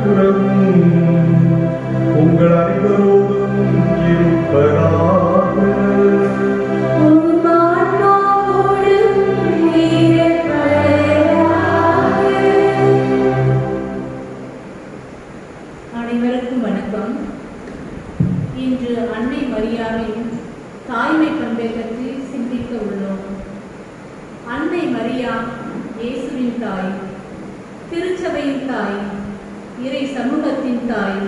அனுக்கிரகம் உங்கள் அனைவரோடும் இருப்பதாக. அனைவருக்கும் வணக்கம். இன்று அன்னை மரியாவின் தாய்மை பண்பை பற்றி சிந்திக்க உள்ளோம். அன்னை மரியா இயேசுவின் தாய், திருச்சபையின் தாய், இறை சமூகத்தின் தாய்,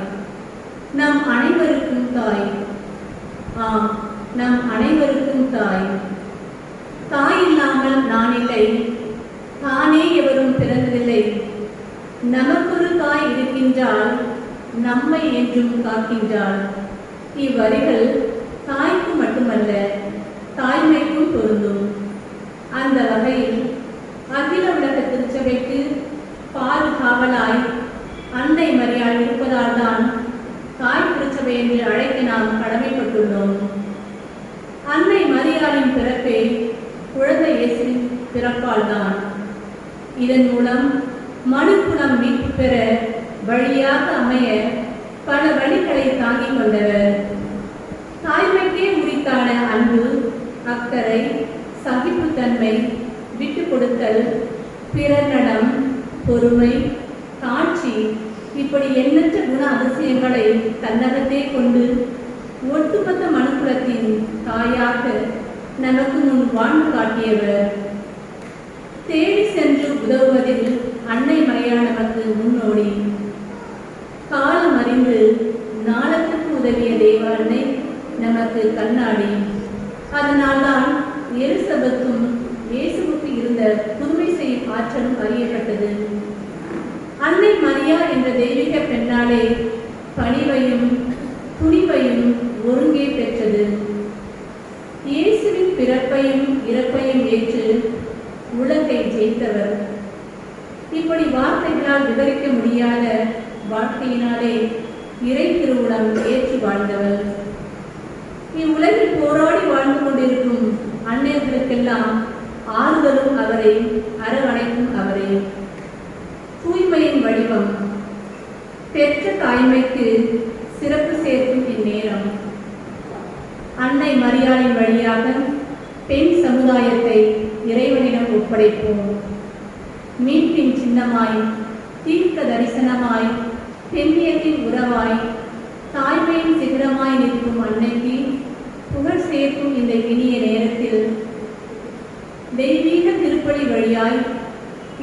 நம் அனைவருக்கும் தாய். ஆம், நம் அனைவருக்கும் தாய். தாய் இல்லாமல் நான் இல்லை, தானே எவரும் பிறந்ததில்லை. நமக்கொரு தாய் இருக்கின்றாள், நம்மை என்றும் காக்கின்றாள். இவ்வரிகள் தாய்க்கு மட்டுமல்ல, தாய்மைக்கும் பொருந்தும். அந்த வகையில் அகில உலக திருச்சபைக்கு பாதுகாவலாய் அன்னை மரியாள் இருப்பதால் தான் தாய் திருச்சபை என்று அழைக்க நாம் கடமைப்பட்டுள்ளோம். அன்னை மரியாளின் பிறப்பே குழந்தை இயேசுவின் பிறப்பால் தான். இதன் மூலம் மனுக்குலம் மீட்பு பெற வழியாக அமைய பல வழிகளை தாங்கிக் கொண்டவர். தாய்மைக்கே உரித்தான அன்பு, அக்கறை, சகிப்புத்தன்மை, விட்டு கொடுத்தல், பிறர் நலம், பொறுமை, தாட்சி, இப்படி எண்ணற்ற குண அதிசயங்களை தன்னகத்தே கொண்டு ஒட்டுமொத்த மனுக்குலத்தின் தாயாக நமக்கு முன் வாழ்ந்து காட்டியவர். தேடி சென்று உதவுவதில் அன்னை மரியாள் நமக்கு முன்னோடி. காலம் அறிந்து நாளத்துக்கு உதவிய தேவ அன்னை நமக்கு கண்ணாடி. அதனால்தான் எலிசபெத்தும் இயேசுவுக்கு இருந்த புதுமை செய்யும் ஆற்றலும் அறியப்பட்டது. அன்னை மரியா என்ற தெய்வீக பெண்ணாலே பணிவையும் துணிவையும் ஒருங்கே பெற்றது. இயேசுவின் பிறப்பையும் இறப்பையும் ஏற்று உலகை ஜெயித்தவர். இப்படி வார்த்தைகளால் விவரிக்க முடியாத வாழ்க்கையினாலே இறை திருவுளம் ஏற்று வாழ்ந்தவர். இவ்வுலகில் போராடி வாழ்ந்து கொண்டிருக்கும் அன்னையர்களுக்கெல்லாம் ஆறுதலும் அவரே, அரவணைக்கும் அவரே. தூய்மையின் வடிவம், பெற்ற தாய்மைக்கு சிறப்பு சேர்க்கும் இந்நேரம் அன்னை மரியாளின் வழியாக பெண் சமுதாயத்தை இறைவனிடம் ஒப்படைப்போம். மீட்பின் சின்னமாய், தீர்க்க தரிசனமாய், பெண்ணியத்தின் உறவாய், தாய்மையின் சிகரமாய் நிற்கும் அன்னைக்கு புகழ் சேர்க்கும் இந்த இனிய நேரத்தில் தெய்வீக திருப்பலி வழியாய்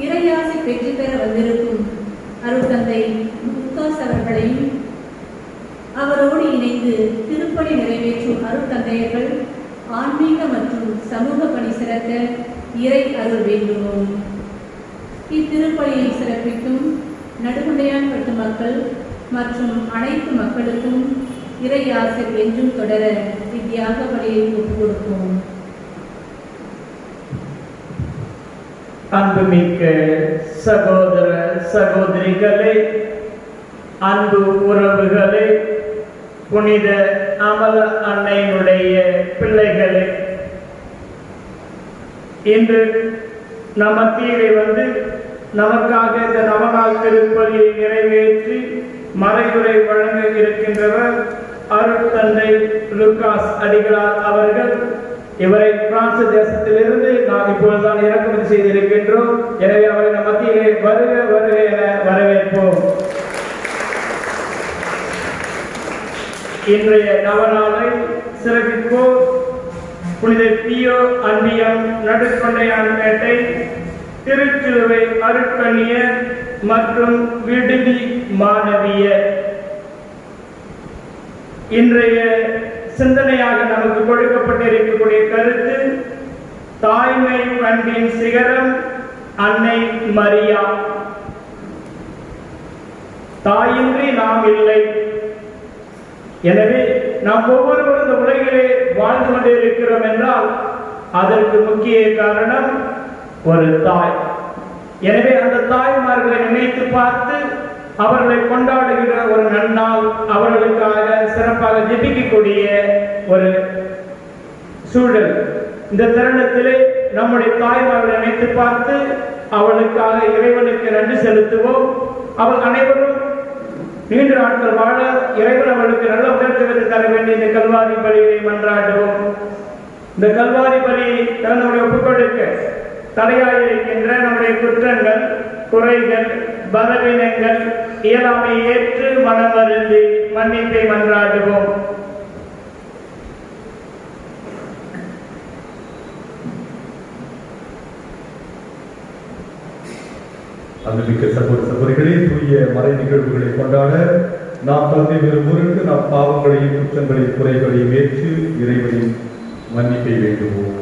இறையாசி பெற்றுத்தர வந்திருக்கும் அருட்தந்தை லூகாஸ் அவர்களையும் அவரோடு இணைந்து திருப்பலி நிறைவேற்றும் அருட்தந்தையர்கள் ஆன்மீக மற்றும் சமூக பணி சிறக்க இறை அருள் வேண்டுவோம். இத்திருப்பலியை சிறப்பிக்கும் நடுகுண்டையான்பட்டு மக்கள் மற்றும் அனைத்து மக்களுக்கும் இறையாசி என்றும் தொடர இத்தியாக பலியை ஒப்புக் கொடுப்போம். அன்புமிக்க சகோதர சகோதரிகளே, அன்பு உறவுகளே, புனித அமல அன்னையினுடைய பிள்ளைகளே, இன்று நம்ம மத்தியிலே வந்து நமக்காக இந்த நவநாள் திருப்பலியை நிறைவேற்றி மறைவுரை வழங்க இருக்கின்றவர் அருட்தந்தை லூகாஸ் அடிகளார் அவர்கள். இவரை பிரான்ஸ் தேசத்திலிருந்து நாம் இப்பொழுதுதான் இறக்குமதி செய்திருக்கின்றோம். எனவே அவரை நம் மத்தியிலே வருக வருக என வரவேற்போம். இன்றைய நவநாளை சிறப்பிப்போர் புனித பியோ அன்பியம் நடுக்கொண்டையான்பேட்டை திருச்சிலுவை அருட்கண்ணியர் மற்றும் விடுதி மாணவியர். இன்றைய சிந்தனையாக நமக்கு கொடுக்கப்பட்டிருக்கக்கூடிய கருத்து, தாய்மை பண்பின் சிகரம் அன்னை மரியா. தாயின்றி நாம் இல்லை. எனவே நாம் ஒவ்வொருவரும் இந்த உலகிலே வாழ்ந்து கொண்டிருக்கிறோம் என்றால் அதற்கு முக்கிய காரணம் ஒரு தாய். எனவே அந்த தாய்மார்களை நினைத்து பார்த்து அவர்களை கொண்டாடுகிற ஒரு நன்னாள், அவர்களுக்காக சிறப்பாக ஜெபிக்கக்கூடிய ஒரு சூழல். இந்த தருணத்திலே நம்முடைய தாய்மார்களை நினைத்து பார்த்து அவளுக்காக இறைவனுக்கு நன்றி செலுத்துவோம். அவள் அனைவரும் நீண்ட நாட்கள் வாழ இறைவன் அவர்களுக்கு நல்ல உணர்த்துவது தர வேண்டிய இந்த கல்வாரி பலியை மன்றாடுவோம். இந்த கல்வாரி பலி தன்னுடைய ஒப்புக்கொடுக்க தடையாயிருக்கின்ற நம்முடைய குற்றங்கள், குறைகள், பலவீனங்கள், இயலாமை ஏற்று மனம் வருந்தி மன்னிப்பை மன்றாடுவோம். அன்புமிக்க சகோதர சகோதரிகளே, தூய மறை நிகழ்வுகளை கொண்டாட நாம் தந்தை விரும்புவதற்கு நாம் பாவங்களையும் குற்றங்களையும் குறைகளையும் ஏற்று இறைவனின் மன்னிப்பை வேண்டுவோம்.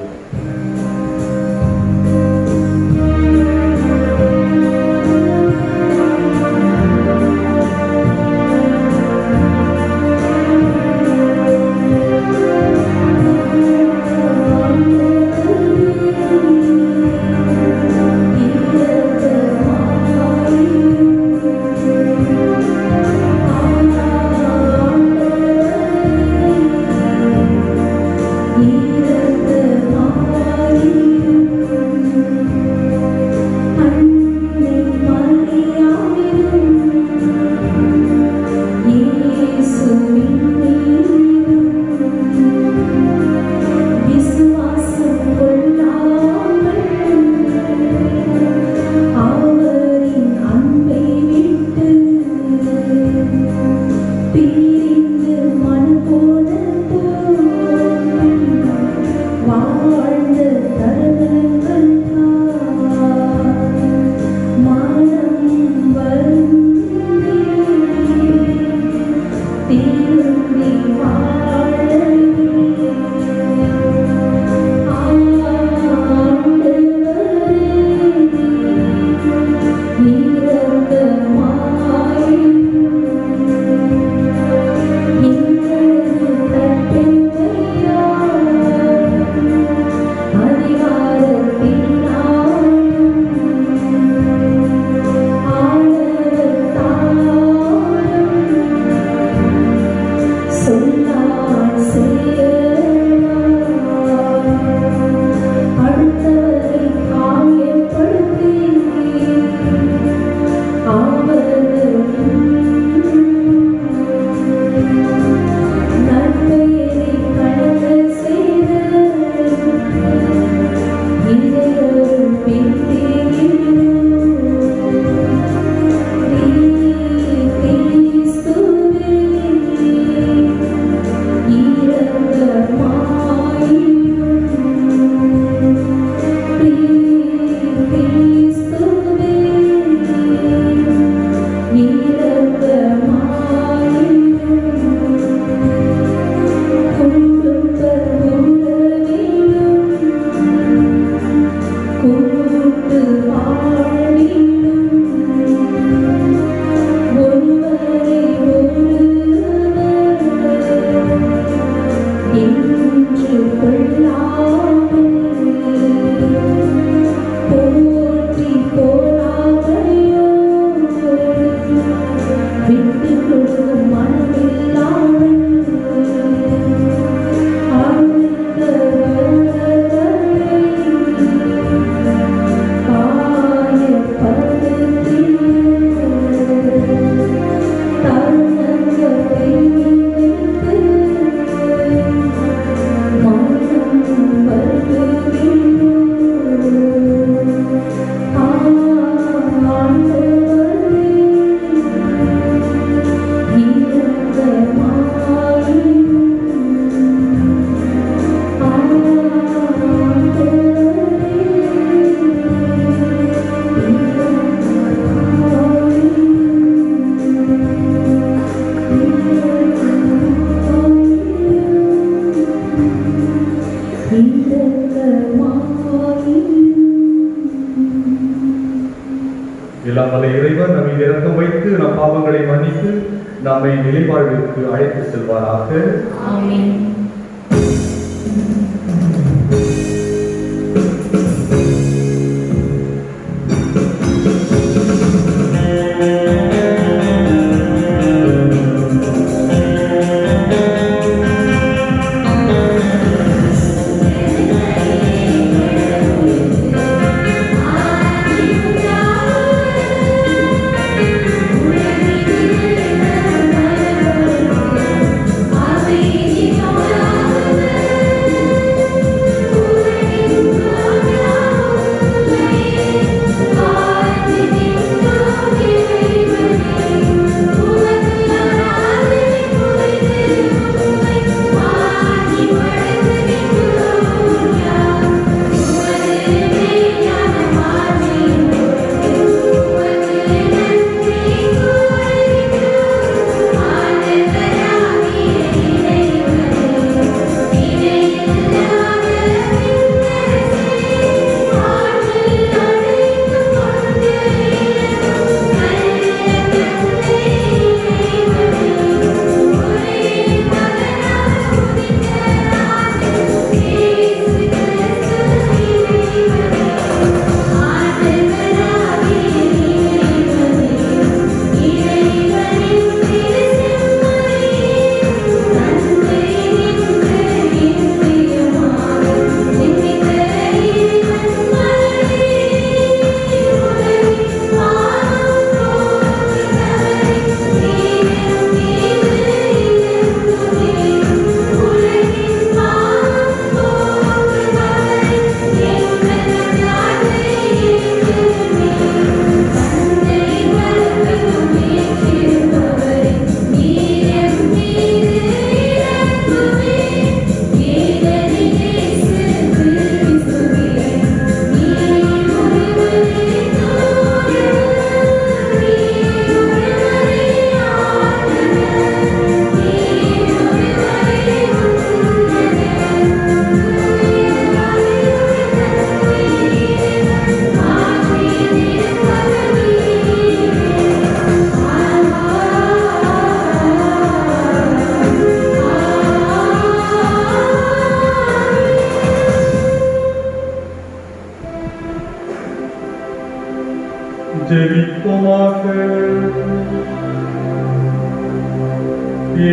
எல்லாம் வல்ல இறைவன் நம்மை இரக்கம் வைத்து நம் பாவங்களை மன்னித்து நம்மை நிலைவாழ்விற்கு அழைத்து செல்வாராக. ஆமென். Thank you.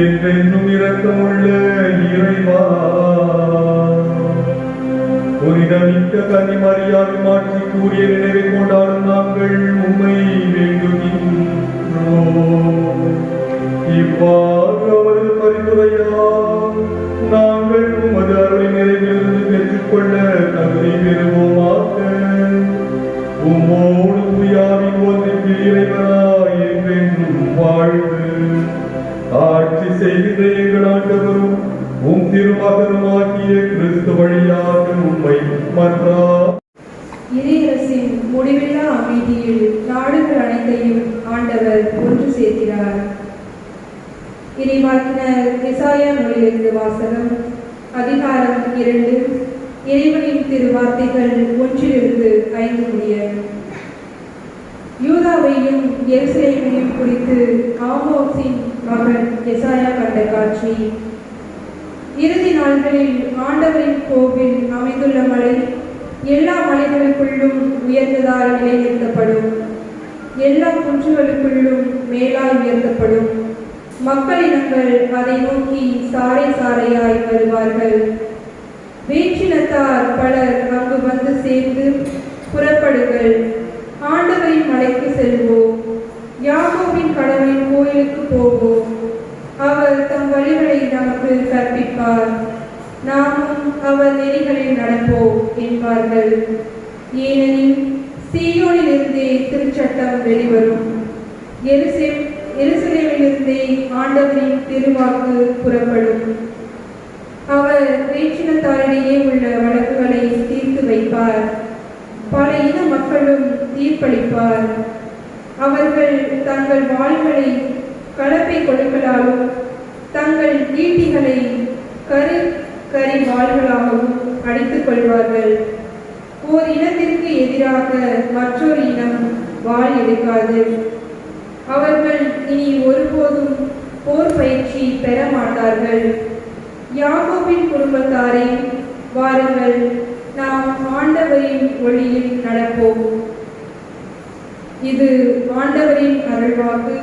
என்றென்றும் இரக்கமுள்ள இறைவா, புனிதமிக்க கன்னிமரியாவின் மாட்சிக்கு உரிய நினைவை கொண்டாடும் நாங்கள் உம்மை வேண்டுகின்றோம். இவ்வாறு அவரது பரிந்துரையால் நாங்கள் உமது அருளின் நிறைவிலிருந்து பெற்றுக்கொள்ள தகுதி பெறுவோமாக. உம்மோடு தூயாவின் ஒன்றிற்கு இறைவனாய் என்றென்றும் வாழ்ந்து ஆட்சி செய்கின்ற எங்கள் ஆண்டவரும் உம் திருமகனுமாகிய கிறிஸ்து வழியாக உம்மை மன்றா. இறையரசின் முடிவில்லா அமைதியில் நாடுகள் அனைத்தையும் ஆண்டவர் ஒன்று சேர்க்கிறார். இறைவாக்கினர் எசாயா நூலிலிருந்து வாசகம். அதிகாரம் 2. இறைவனின் திருவார்த்தைகள் 1-5 முடிய. யூதாவையும் எருசலேமையும் குறித்து ஆமோஸின் மகன் எசாயா கண்ட காட்சி. இறுதி நாள்களில் ஆண்டவரின் கோவில் அமைந்துள்ள மலை எல்லா மலைகளுக்குள்ளும் உயர்ந்ததால் நிலைநிறுத்தப்படும். எல்லா குன்றுகளுக்குள்ளும் மேலாய் உயர்த்தப்படும். மக்களினங்கள் அதை நோக்கி சாறை சாறையாய் வருவார்கள். வேற்றினத்தார் பலர் அங்கு வந்து சேர்ந்து, புறப்படுங்கள், ஆண்டவரின் மலைக்கு செல்வோம், யாக்கோபின் கடவுளின் கோயிலுக்கு போவோம். அவர் தம் வழிகளை நமக்கு கற்பிப்பார், நாமும் அவர் நெறிகளில் நடப்போம் என்பார்கள். ஏனெனில் சீயோனிலிருந்தே திருச்சட்டம் வெளிவரும், எருசலேமிலிருந்தே ஆண்டவரின் திருவாக்கு புறப்படும். அவர் வேற்றினத்தாரிடையே உள்ள வழக்குகளை தீர்த்து வைப்பார், பல இன மக்களும் தீர்ப்பளிப்பார். அவர்கள் தங்கள் வாள்களை கலப்பை கொடுக்கலாலும் தங்கள் ஈட்டிகளை கரி வாள்களாகவும் அடித்துக் கொள்வார்கள். ஓர் இனத்திற்கு எதிராக மற்றொரு இனம் வாள் எடுக்காது. அவர்கள் இனி ஒருபோதும் போர் பயிற்சி பெற மாட்டார்கள். யாக்கோபின் குடும்பத்தாரே, வாருங்கள், நாம் ஆண்டவரின் ஒளியில் நடப்போம். இது ஆண்டவரின் அருள்வாக்கு.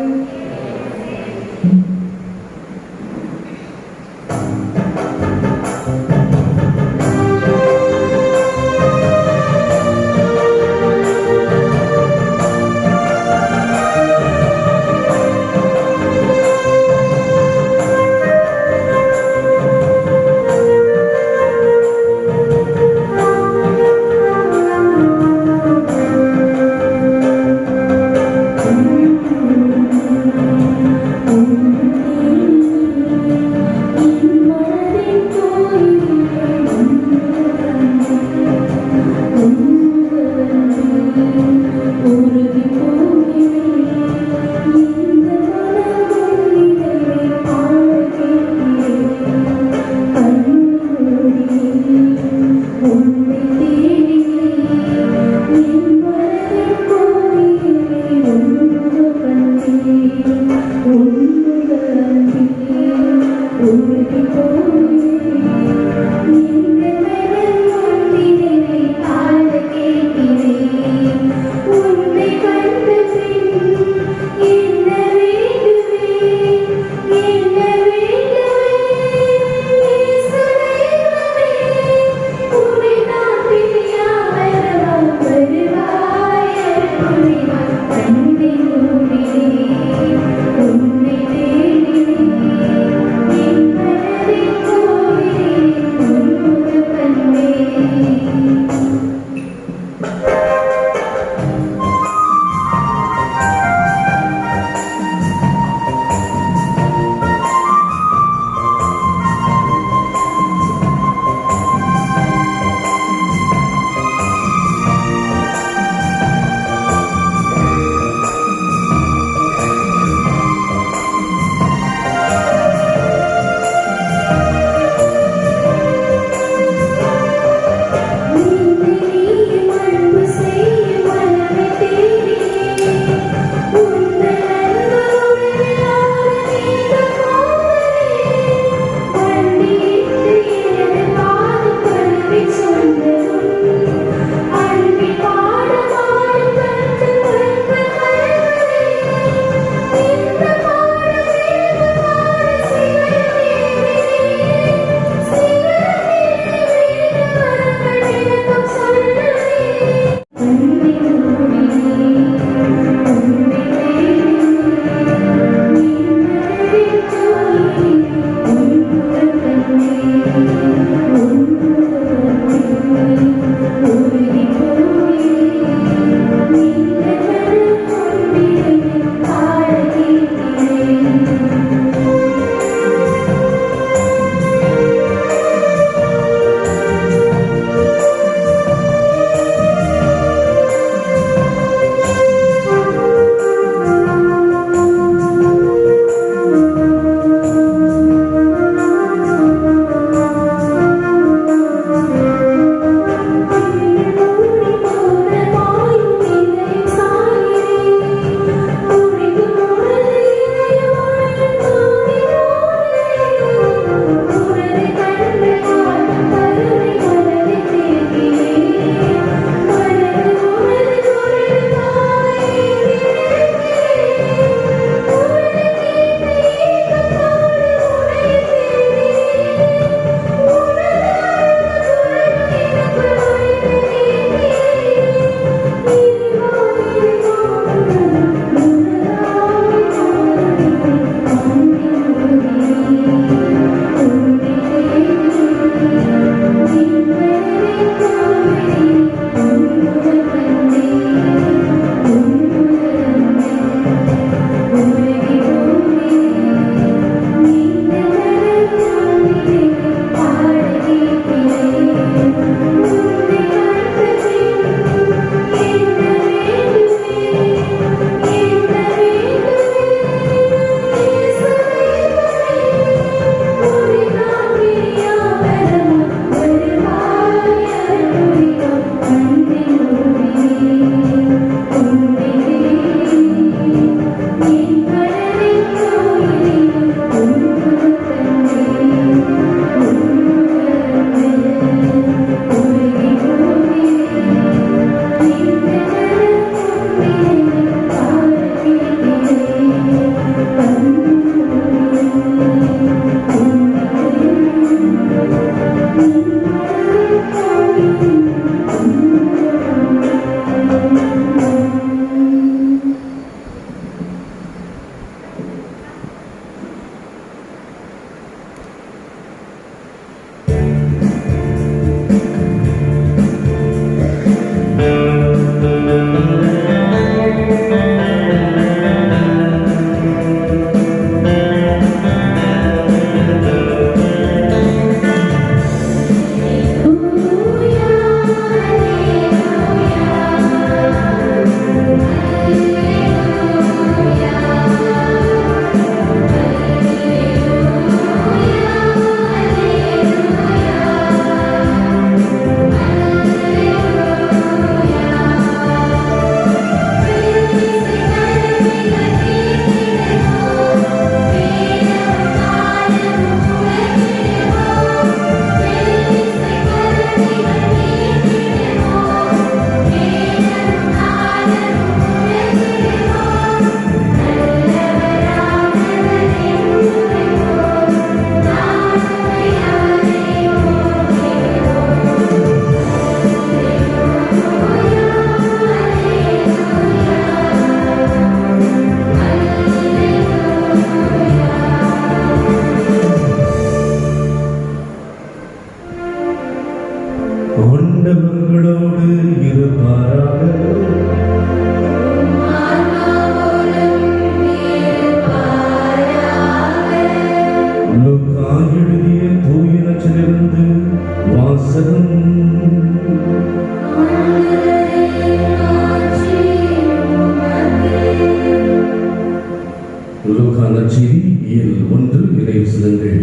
லூக்கா நற்செய்தி இயல் 1 இறைவசனங்கள்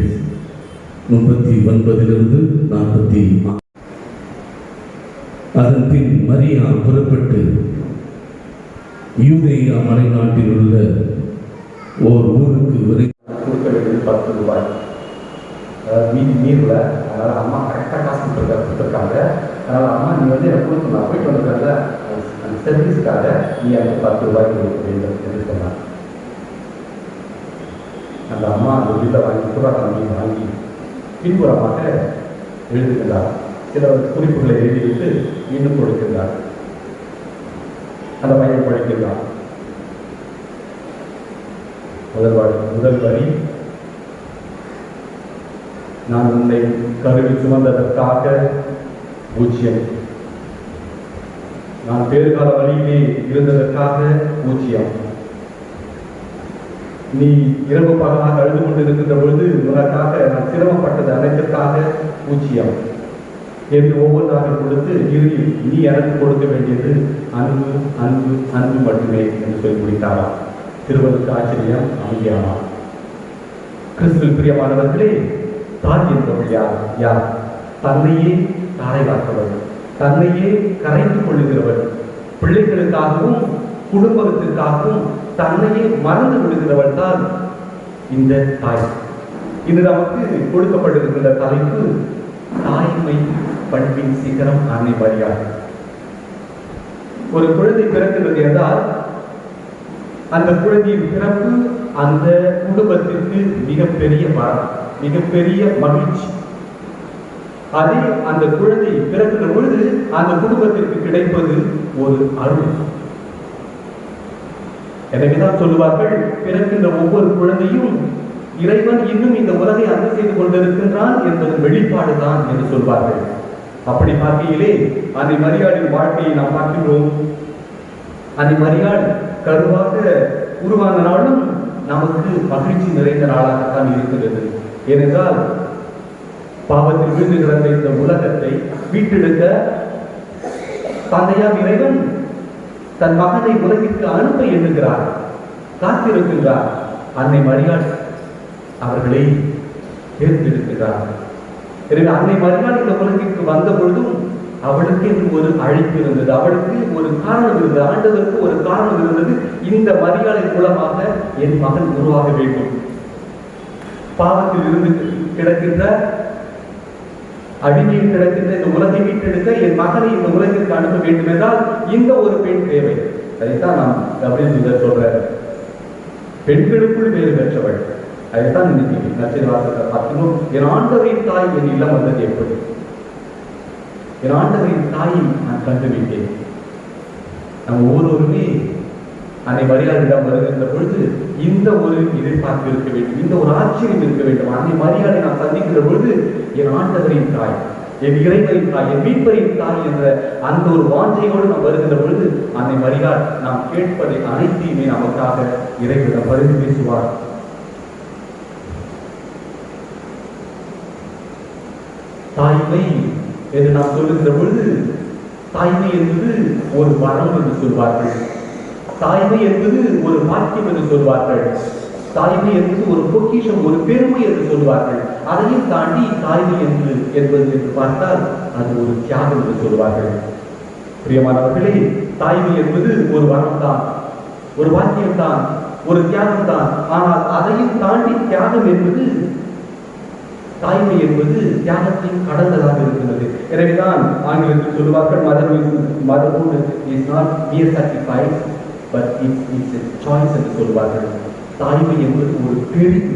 39 40. அதன் பின் மரியா புறப்பட்டு யூதேயா மலைநாட்டில் உள்ள ஓர் ஊருக்கு கொடுக்க வேண்டியது 10 ரூபாய். அதாவது மீதி மீறல. அதனால் அம்மா கரெக்டாக காசு கொடுத்துருக்காங்க. அதனால் அம்மா நீ வந்து எனக்கு கொடுத்து நான் போயிட்டு வந்துருக்கல அந்த சர்வீஸ்க்காக நீ எனக்கு 10 ரூபாய் கொடுக்க வேண்டும் என்று சொன்னார். அந்த அம்மா அந்த வீட்டை வாங்கி கூட வாங்கி பின்புறமாக எழுதுகின்றார். சில குறிப்புகளை எழுதிவிட்டு இன்னும் கொடுக்கின்றார். அந்த பையன் படிக்கின்றான். முதல் வரி, நான் உன்னை கருவில் சுமந்ததற்காக 0. நான் பேறுகால வழியிலே இருந்ததற்காக 0. நீ இரவு பகலாக அழுது கொண்டிருக்கின்ற பொழுது உனக்காக நான் சிரமப்பட்டது அனைத்திற்காக 0 என்று ஒவ்வொன்றாக கொடுத்து இறுதியில் நீ எனக்கு கொடுக்க வேண்டியது அன்பு அன்பு அன்பு மட்டுமே என்று சொல்லி முடித்தாராம். திருவள்ளுக்கு ஆச்சரியம் அமைதியாமா. கிறிஸ்துவில் பிரியமானவர்களே, தாய் என்பவள் யார்? தன்னையே தாரை காத்தவள், தன்னையே கரைத்துக் கொள்ளுகிறவள், பிள்ளைகளுக்காகவும் குடும்பத்திற்காகவும் தன்னையே மறந்து விடுகிறவள் தான் இந்த தாய். இது நமக்கு கொடுக்கப்பட்டிருக்கின்ற தலைப்பு தாய்மை பண்பின் சிகரம் அன்னை மரியாள். ஒரு குழந்தை பிறக்கிறது என்றால் அந்த குழந்தையின் பிறப்பு அந்த குடும்பத்திற்கு மிகப்பெரிய வரம், மிகப்பெரிய மகிழ்ச்சி. அதே அந்த குழந்தை பிறக்கின்ற பொழுது அந்த குடும்பத்திற்கு கிடைப்பது ஒரு அருள். எனவேதான் சொல்லுவார்கள், பிறக்கின்ற ஒவ்வொரு குழந்தையும் இறைவன் இன்னும் இந்த உலகை அன்பு செய்து கொண்டிருக்கின்றான் என்பது வெளிப்பாடுதான் என்று சொல்வார்கள். அப்படி பார்க்கையிலே அன்னை மரியாளின் வாழ்க்கையை நாம் பார்க்கின்றோம். அன்னை மரியாள் கருவாக உருவான நாளும் நமக்கு மகிழ்ச்சி நிறைந்த நாளாகத்தான் இருக்கிறது. ஏனென்றால் பாவத்தில் விழுந்து கிடந்த இந்த உலகத்தை மீட்டெடுக்க தந்தையாம் இறைவன் தன் மகனை உலகிற்கு அனுப்ப எண்ணுகிறார், காத்திருக்கின்றார். அன்னை மரியாள் அவர்களை தேர்ந்தெடுக்கிறார். எனவே அன்னை மரியாள் இந்த உலகிற்கு வந்த பொழுதும் அவளுக்கு என்று ஒரு அழைப்பு இருந்தது, அவளுக்கு ஒரு காரணம் இருந்தது, ஆண்டவருக்கு ஒரு காரணம் இருந்தது. இந்த மரியாளின் மூலமாக என் மகன் உருவாக வேண்டும். பாவத்தில் இருந்து கிடக்கின்ற அடிமையில் கிடக்கின்ற இந்த உலகை மீட்டெடுக்க என் மகனை இந்த உலகிற்கு அனுப்ப வேண்டும் என்றால் இந்த ஒரு பெண் தேவை. அதைத்தான் நாம் கபில் சொல்ற பெண்களுக்குள் வேறு பெற்றவள். அதைத்தான் இன்னைக்கு நற்செய்தி வாசகத்தை பார்க்கணும். என் ஆண்டவரின் தாய் என் இல்லம் வந்தது எப்படி? என் ஆண்டவரின் தாயை நான் கண்டுவிட்டேன். நம்ம ஒவ்வொருவருமே அன்னை மரியாளிடம் வருகின்ற பொழுது இந்த ஒரு எதிர்பார்ப்பு இருக்க வேண்டும், இந்த ஒரு ஆச்சரியம் இருக்க வேண்டும். அன்னை மரியாளை நான் சந்திக்கிற பொழுது என் ஆண்டவரின் தாய், என் இறைவரின் தாய், என் மீட்பரின் தாய் என்ற அந்த ஒரு வாஞ்சையோடு நாம் வருகின்ற பொழுது அன்னை மரியாள் நாம் கேட்பதை அனைத்தையுமே நமக்காக இறைவனிடம் பரிந்து பேசுவார். தாய்மை என்று நாம் சொல்லுகின்ற பொழுது தாய்மை என்பது ஒரு வரம் என்று சொல்வார்கள், தாய்மை என்பது ஒரு பாக்கியம் என்று சொல்வார்கள், தாய்மை என்பது ஒரு பொக்கிஷம், ஒரு பெருமை என்று சொல்வார்கள். அதையும் தாண்டி தாய்மை என்பது என்று பார்த்தால் அது ஒரு தியாகம் என்று சொல்வார்கள். பிரியமானவர்களே, தாய்மை என்பது ஒரு வரம் தான், ஒரு பாக்கியம் தான், ஒரு தியாகம் தான். ஆனால் அதையும் தாண்டி தியாகம் என்பது, தாய்மை என்பது தியாகத்தையும் கடந்ததாக இருக்கிறது. எனவேதான் ஆங்கிலத்தில் சொல்லுவார்கள், motherhood is not mere sacrifice but it's a choice என்று சொல்வார்கள். தாய்மை என்பது ஒரு தெரிவு.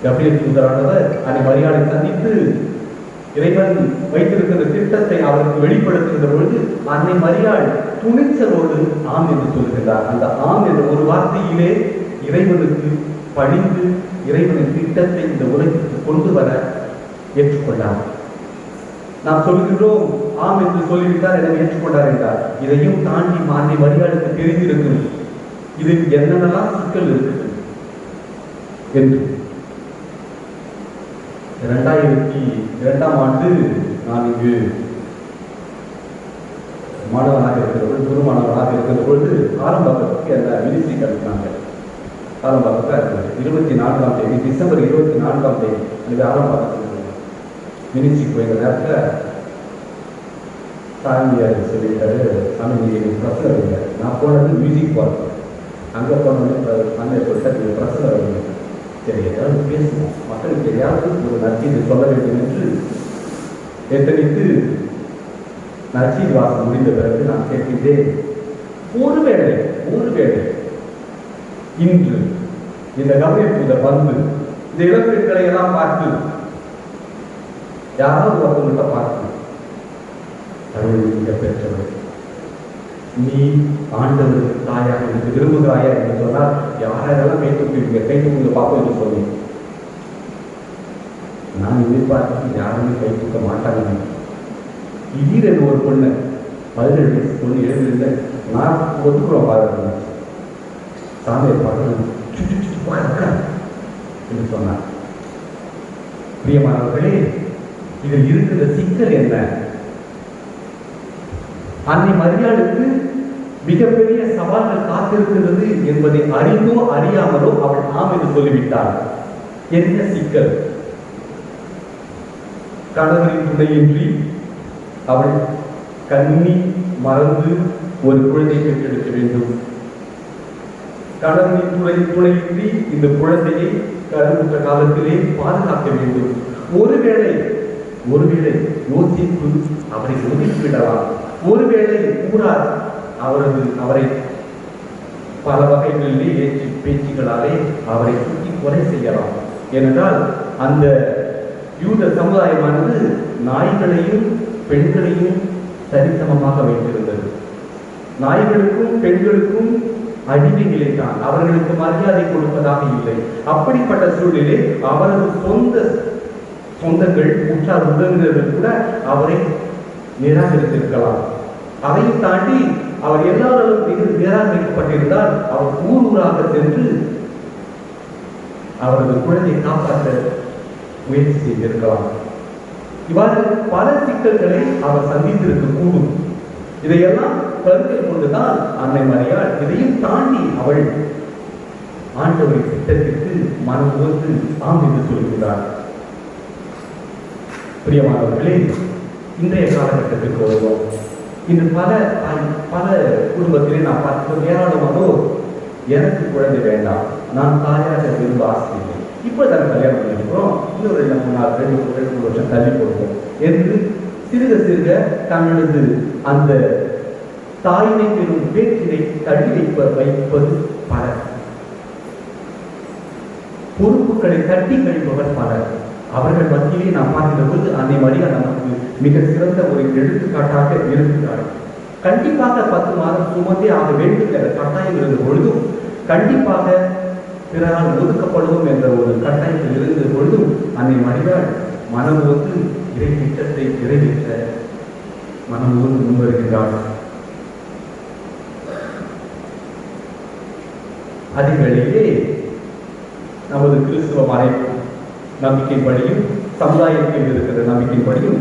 கபிரியேல் தூதரானவர் அன்னை மரியாளை சந்தித்து இறைவன் வைத்திருக்கிற திட்டத்தை அவருக்கு வெளிப்படுத்துகின்ற பொழுது அன்னை மரியாள் துணிச்சலோடு ஆம் என்று சொல்கிறார். அந்த ஆம் என்ற ஒரு வார்த்தையிலே இறைவனுக்கு பணிந்து இறைவனின் திட்டத்தை இந்த உலகிற்கு கொண்டு வர ஏற்றுக்கொண்டார். நாம் சொல்கின்றோம் ஆம் என்று சொல்லிவிட்டார், எனவே ஏற்றுக்கொண்டார் என்றார். இதையும் தாண்டி அன்னை மரியாளுக்கு தெரிந்திருக்கும் இதில் என்னென்னலாம் சிக்கல் இருக்குது என்று. 2002ஆம் ஆண்டு நான் இங்கு மாணவனாக இருக்கிற பொழுது, குரு மாணவனாக இருக்கிற பொழுது ஆரம்பத்துக்கு அந்த மினிஸ்ட்ரி கழித்தாங்க. ஆரம்பத்துக்கு இருந்தது 24ஆம் தேதி, டிசம்பர் 24ஆம் தேதி அந்த ஆரம்பத்துக்கு மினிஸ்ட்ரிக்கு போயிருந்த நேரத்தில் சாமியார் சொல்லிட்டாரு, சாமி நீங்கள் பிரச்சனை இல்லை. நான் போனது மியூசிக் பார்க்க, அங்கே போனோடனே சாமியார் சொல்லிட்டு பிரச்சனை இல்லை, சரி ஏதாவது பேசுவோம், மக்களுக்கு தெரியாது ஒரு நற்செய்தி சொல்ல வேண்டும் என்று எத்தனைத்து நற்செய்தி வாசம் முடிந்த பிறகு நான் கேட்கின்றேன், ஒருவேளை இன்று இந்த கவர்னர் தூதர் வந்து இந்த இளம்பெண்களை எல்லாம் பார்த்து யாராவது ஒருத்தவங்கிட்ட பார்த்து, அருள் பெற்றவர், நீ ஆண்டவருக்கு தாயாக இருந்து விரும்புகிறாயா என்று சொன்னால் யாரெல்லாம் கை தூக்குங்க பார்ப்போம் என்று சொன்னேன். நான் எதிர்பார்த்து யாருமே கை தூக்க மாட்டாங்க. திடீரென்று ஒரு பொண்ணு 17 வயசு பொண்ணு எழுந்திருந்த, நான் ஒத்துக்குறோம் பாருங்க, சாமியை பார்த்து என்று சொன்னார். பிரியமானவர்களே, இதில் இருக்கிற சிக்கல் என்ன? அன்னை மரியாளுக்கு மிகப்பெரிய சவால்கள் காத்திருக்கிறது என்பதை அறிந்தோ அறியாமலோ அவள் ஆம் என்று சொல்லிவிட்டாள். என்ன சிக்கல்? கணவரின் துணையின்றி அவள் கண்ணி மறந்து ஒரு குழந்தை பெற்றெடுக்க வேண்டும். கணவனின் துணையின்றி இந்த குழந்தையை கருவுற்ற காலத்திலே பாதுகாக்க வேண்டும். ஒருவேளை யோசிப்பு அவரை ஒதுக்கிவிடலாம். ஒருவேளை ஊரார் அவரை பல வகைகளிலே ஏற்றி பேச்சுகளாலே அவரை சுற்றி கொலை செய்யலாம். ஏனென்றால் அந்த யூத சமுதாயமானது நாய்களையும் பெண்களையும் சரிசமமாக வைத்திருந்தது. நாய்களுக்கும் பெண்களுக்கும் அடிமை நிலைத்தான், அவர்களுக்கு மரியாதை கொடுப்பதாக இல்லை. அப்படிப்பட்ட சூழ்நிலை அவரது சொந்தங்கள் உற்றார் உறவினர்கள் கூட அவரை நிராகரித்திருக்கலாம். அதையும் தாண்டி அவர் எல்லாரும் நிராகரிக்கப்பட்டிருந்தால் அவர் ஊராக சென்று அவரது குழந்தையை காப்பாற்ற முயற்சி செய்திருக்கலாம். இவ்வாறு பல சிக்கல்களை அவர் சந்தித்திருக்க கூடும். இதையெல்லாம் கருத்தில் கொண்டுதான் அன்னை மரியாள் இதையும் தாண்டி அவள் ஆண்டவரின் திட்டத்திற்கு மனம் உணர்ந்து ஆம் என்று சொல்கிறார். பிரியமானவர்களே, இன்றைய காலகட்டத்திற்கு வருவோம். இன்று பல குடும்பத்திலே நான் பார்க்கிறோம், ஏராளமானோர் எனக்கு குழந்தை வேண்டாம், நான் தாயாக விரும்ப ஆசையில்லை, இப்போதான் கல்யாணம் பண்ணிக்கிறோம், இன்னொரு 2-3 வருஷம் தள்ளி கொடுப்போம் என்று சிறுக தங்களது அந்த தாயினை பெறும் பேச்சினை தள்ளி வைப்பது பலர். பொறுப்புகளை தட்டி கழிப்பவர் பலர். அவர்கள் மத்தியிலே நாம் பார்க்கிற போது அன்னை மரியாள் நமக்கு மிக சிறந்த ஒரு எடுத்துக்காட்டாக இருக்கிறார். கண்டிப்பாக 10 மாதம் சுமந்தே ஆக வேண்டும் என்ற கட்டாயம் இருந்த பொழுதும், கண்டிப்பாக பிறரால் ஒதுக்கப்படுவோம் என்ற ஒரு கட்டாயத்தில் இருந்த பொழுதும் அன்னை மரியாள் மனம் வந்து இறை திட்டத்தை நிறைவேற்ற மனம் வந்து முன்வருகின்றார். அதிகளிலே நமது கிறிஸ்துவ மறைப்பு நம்பிக்கைப்படியும் சமுதாயத்தில் இருக்கிற நம்பிக்கைப்படியும்